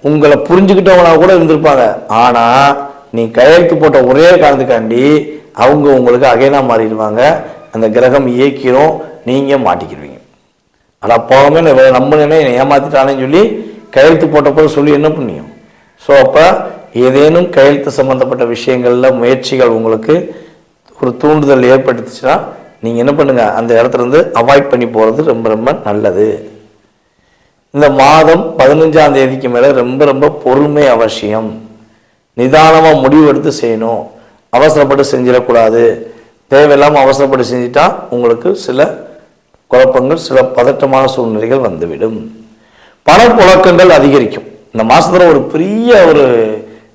உங்களை புரிஞ்சுக்கிட்டவங்களா கூட இருந்திருப்பாங்க. ஆனா நீ கையெழுத்து போட்ட ஒரே காரணத்துக்காண்டி அவங்க உங்களுக்கு அகைனா மாறிடுவாங்க, அந்த கிரகம் இயக்கிறோம், நீங்க மாட்டிக்கிடுவீங்க. ஆனா போகவே நம்ம ஏமாத்திட்டானேன்னு சொல்லி கையெழுத்து போட்டப்போ சொல்லி என்ன பண்ணியும். ஸோ அப்போ ஏதேனும் கையெழுத்து சம்மந்தப்பட்ட விஷயங்களில் முயற்சிகள் உங்களுக்கு ஒரு தூண்டுதல் ஏற்படுத்துச்சுன்னா நீங்கள் என்ன பண்ணுங்கள், அந்த இடத்துல இருந்து அவாய்ட் பண்ணி போகிறது ரொம்ப ரொம்ப நல்லது. இந்த மாதம் 15ஆம் தேதிக்கு மேலே ரொம்ப ரொம்ப பொறுமை அவசியம். நிதானமாக முடிவு எடுத்து செய்யணும். அவசரப்பட்டு செஞ்சிடக்கூடாது. தேவையில்லாமல் அவசரப்பட்டு செஞ்சிட்டா உங்களுக்கு சில குழப்பங்கள், சில பதட்டமான சூழ்நிலைகள் வந்துவிடும். பணப்புழக்கங்கள் அதிகரிக்கும். இந்த மாதத்தில் ஒரு பெரிய ஒரு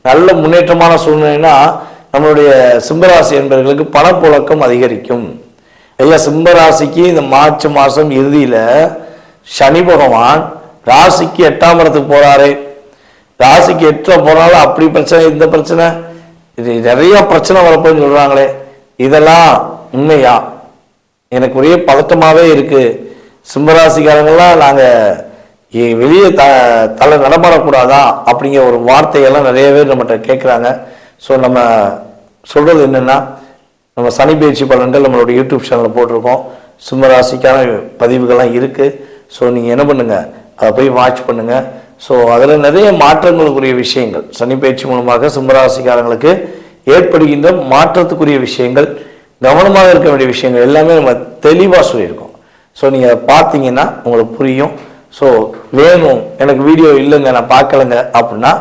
நல்ல முன்னேற்றமான சூழ்நிலைனா நம்மளுடைய சிம்மராசி என்பவர்களுக்கு பணப்புழக்கம் அதிகரிக்கும். ஐயா, சிம்மராசிக்கு இந்த மார்ச் மாதம் இறுதியில் சனி பகவான் ராசிக்கு 8ஆம் இடத்துக்கு போகிறாரு. ராசிக்கு 8 போனாலும் அப்படி பிரச்சனை, இந்த பிரச்சனை, இது நிறைய பிரச்சனை வரப்போன்னு சொல்கிறாங்களே, இதெல்லாம் உண்மையா? எனக்கு ஒரே பதட்டமாகவே இருக்குது. சிம்மராசிக்காரங்கள்லாம் நாங்கள் வெளியே தலை நடமாடக்கூடாதா அப்படிங்கிற ஒரு வார்த்தையெல்லாம் நிறைய பேர் நம்மகிட்ட கேட்குறாங்க. ஸோ நம்ம சொல்கிறது என்னென்னா, நம்ம சனி பயிற்சி பலன்கள் நம்மளுடைய யூடியூப் சேனலில் போட்டிருக்கோம். சிம்மராசிக்கான பதிவுகள்லாம் இருக்குது. ஸோ நீங்கள் என்ன பண்ணுங்கள், அதை போய் வாட்ச் பண்ணுங்கள். ஸோ அதில் நிறைய மாற்றங்களுக்குரிய விஷயங்கள் சனி பயிற்சி மூலமாக சிம்மராசிக்காரங்களுக்கு ஏற்படுகின்ற மாற்றத்துக்குரிய விஷயங்கள், கவனமாக இருக்க வேண்டிய விஷயங்கள் எல்லாமே நம்ம தெளிவாக சொல்லியிருக்கோம். ஸோ நீங்கள் பார்த்தீங்கன்னா உங்களுக்கு புரியும். ஸோ வேணும், எனக்கு வீடியோ இல்லைங்க, நான் பார்க்கலைங்க அப்படின்னா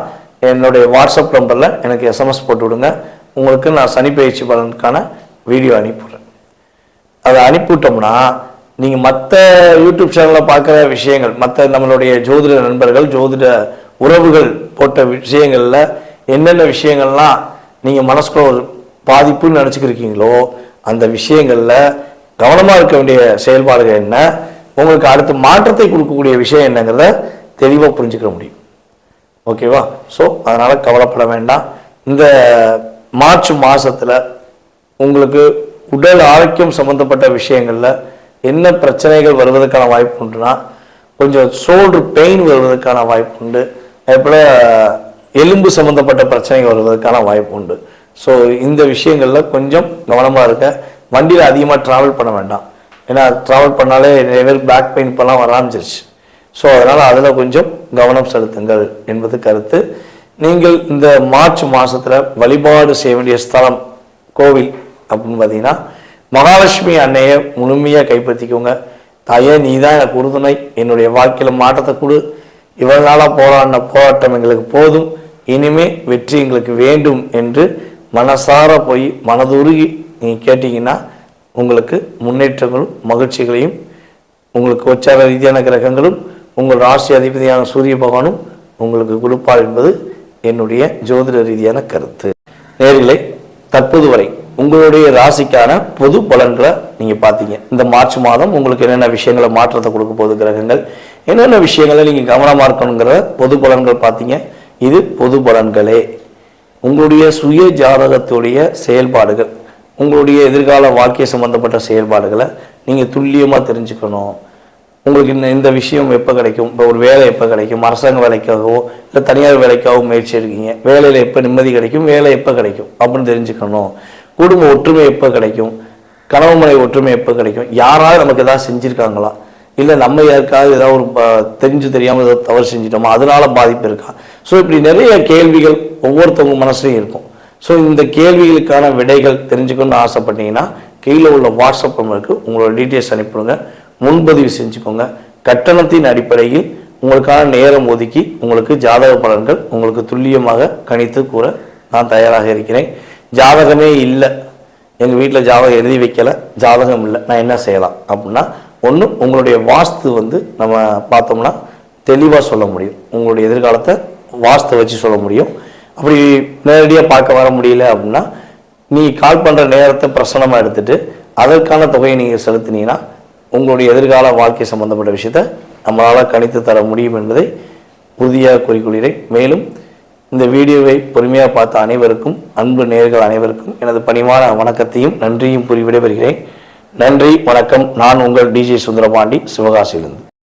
என்னுடைய வாட்ஸ்அப் நம்பரில் எனக்கு எஸ்எம்எஸ் போட்டு விடுங்க. உங்களுக்கு நான் சனி பயிற்சி பலனுக்கான வீடியோ அனுப்பிவிட்றேன். அதை அனுப்பிவிட்டோம்னா நீங்கள் மற்ற யூடியூப் சேனலில் பார்க்குற விஷயங்கள், மற்ற நம்மளுடைய ஜோதிட நண்பர்கள், ஜோதிட உறவுகள் போட்ட விஷயங்களில் என்னென்ன விஷயங்கள்லாம் நீங்கள் மனசுக்குள்ள ஒரு பாதிப்புன்னு நினச்சிக்கிருக்கீங்களோ அந்த விஷயங்களில் கவனமாக இருக்க வேண்டிய செயல்பாடுகள் என்ன, உங்களுக்கு அடுத்த மாற்றத்தை கொடுக்கக்கூடிய விஷயம் என்னங்கிறத தெளிவாக புரிஞ்சுக்க முடியும். ஓகேவா? ஸோ அதனால் கவலைப்பட வேண்டாம். இந்த மார்ச் மாதத்தில் உங்களுக்கு உடல் ஆரோக்கியம் சம்மந்தப்பட்ட விஷயங்களில் என்ன பிரச்சனைகள் வருவதற்கான வாய்ப்பு உண்டுனா, கொஞ்சம் ஷோல்டர் பெயின் வருவதற்கான வாய்ப்பு உண்டு. அதேபோல் எலும்பு சம்மந்தப்பட்ட பிரச்சனைகள் வருவதற்கான வாய்ப்பு உண்டு. ஸோ இந்த விஷயங்களில் கொஞ்சம் கவனமாக இருக்க. வண்டியில் அதிகமாக ட்ராவல் பண்ண வேண்டாம். ஏன்னா ட்ராவல் பண்ணாலே நிறைய பேர் பேக் பெயின் இப்போலாம் வர ஆரம்பிச்சிருச்சு. ஸோ அதனால் அதில் கொஞ்சம் கவனம் செலுத்துங்கள் என்பது கருத்து. நீங்கள் இந்த மார்ச் மாதத்தில் வழிபாடு செய்ய வேண்டிய ஸ்தலம், கோவில் அப்படின்னு பார்த்தீங்கன்னா, மகாலட்சுமி அன்னையை முழுமையாக கைப்பற்றிக்கோங்க. தாயே, நீ தான் எனக்கு உறுதுணை, என்னுடைய வாழ்க்கையில் மாற்றத்தை கொடு, இவ்வளவு நாளாக போராட்டம் எங்களுக்கு போதும், இனிமே வெற்றி எங்களுக்கு வேண்டும் என்று மனசார போய் மனதுருகி நீங்கள் கேட்டீங்கன்னா உங்களுக்கு முன்னேற்றங்களும் மகிழ்ச்சிகளையும், உங்களுக்கு உச்சார ரீதியான கிரகங்களும் உங்கள் ராசி அதிபதியான சூரிய பகவானும் உங்களுக்கு கொடுப்பார் என்பது என்னுடைய ஜோதிட ரீதியான கருத்து. நேயர்களே, தற்போது வரை உங்களுடைய ராசிக்கான பொது பலன்களை நீங்கள் பார்த்தீங்க. இந்த மார்ச் மாதம் உங்களுக்கு என்னென்ன விஷயங்களை மாற்றத்தை கொடுக்க போகுது கிரகங்கள், என்னென்ன விஷயங்களை நீங்கள் கவனமாக இருக்கணுங்கிற பொது பலன்கள் பார்த்தீங்க. இது பொது பலன்களே. உங்களுடைய சுய ஜாதகத்துடைய செயல்பாடுகள், உங்களுடைய எதிர்கால வாழ்க்கை சம்பந்தப்பட்ட செயல்பாடுகளை நீங்கள் துல்லியமாக தெரிஞ்சுக்கணும். உங்களுக்கு இந்த விஷயம் எப்போ கிடைக்கும், இப்போ ஒரு வேலை எப்போ கிடைக்கும், அரசாங்க வேலைக்காகவோ இல்லை தனியார் வேலைக்காகவோ முயற்சி எடுக்கீங்க, வேலையில் எப்போ நிம்மதி கிடைக்கும், வேலை எப்போ கிடைக்கும் அப்படின்னு தெரிஞ்சுக்கணும். குடும்ப ஒற்றுமை எப்போ கிடைக்கும், கணவன் மனைவி ஒற்றுமை எப்போ கிடைக்கும், யாராவது நமக்கு எதாவது செஞ்சுருக்காங்களா, இல்லை நம்ம யாருக்காவது ஏதாவது ஒரு தெரிஞ்சு தெரியாமல் ஏதாவது தவறு செஞ்சிட்டோமா, அதனால பாதிப்பு இருக்கா. ஸோ இப்படி நிறைய கேள்விகள் ஒவ்வொருத்தவங்க மனசுலையும் இருக்கும். ஸோ இந்த கேள்விகளுக்கான விடைகள் தெரிஞ்சுக்கணும்னு ஆசைப்பட்டீங்கன்னா கீழே உள்ள வாட்ஸ்அப் நம்பருக்கு உங்களோட டீட்டெயில்ஸ் அனுப்பிவிடுங்க. முன்பதிவு செஞ்சுக்கோங்க. கட்டணத்தின் அடிப்படையில் உங்களுக்கான நேரம் ஒதுக்கி உங்களுக்கு ஜாதக பலன்கள் உங்களுக்கு துல்லியமாக கணித்து கூற நான் தயாராக இருக்கிறேன். ஜாதகமே இல்லை, எங்கள் வீட்டில் ஜாதகம் எழுதி வைக்கலை, ஜாதகம் இல்லை, நான் என்ன செய்யலாம் அப்படின்னா, ஒன்று உங்களுடைய வாஸ்து நம்ம பார்த்தோம்னா தெளிவாக சொல்ல முடியும். உங்களுடைய எதிர்காலத்தை வாஸ்து வச்சு சொல்ல முடியும். அப்படி நேரடியாக பார்க்க வர முடியல அப்படின்னா நீ கால் பண்ணுற நேரத்தை பிரசனமாக எடுத்துகிட்டு அதற்கான தொகையை நீங்கள் செலுத்தினீங்கன்னா உங்களுடைய எதிர்கால வாழ்க்கை சம்பந்தப்பட்ட விஷயத்தை நம்மளால் கணித்து தர முடியும் என்பதை உறுதியாக கூறிக்கொள்கிறேன். மேலும் இந்த வீடியோவை பொறுமையாக பார்த்த அனைவருக்கும், அன்பு நேயர்கள் அனைவருக்கும் எனது பணிவான வணக்கத்தையும் நன்றியும் கூறி விடைபெறுகிறேன். நன்றி, வணக்கம். நான் உங்கள் டிஜே சுந்தரபாண்டி, சிவகாசியிலிருந்து.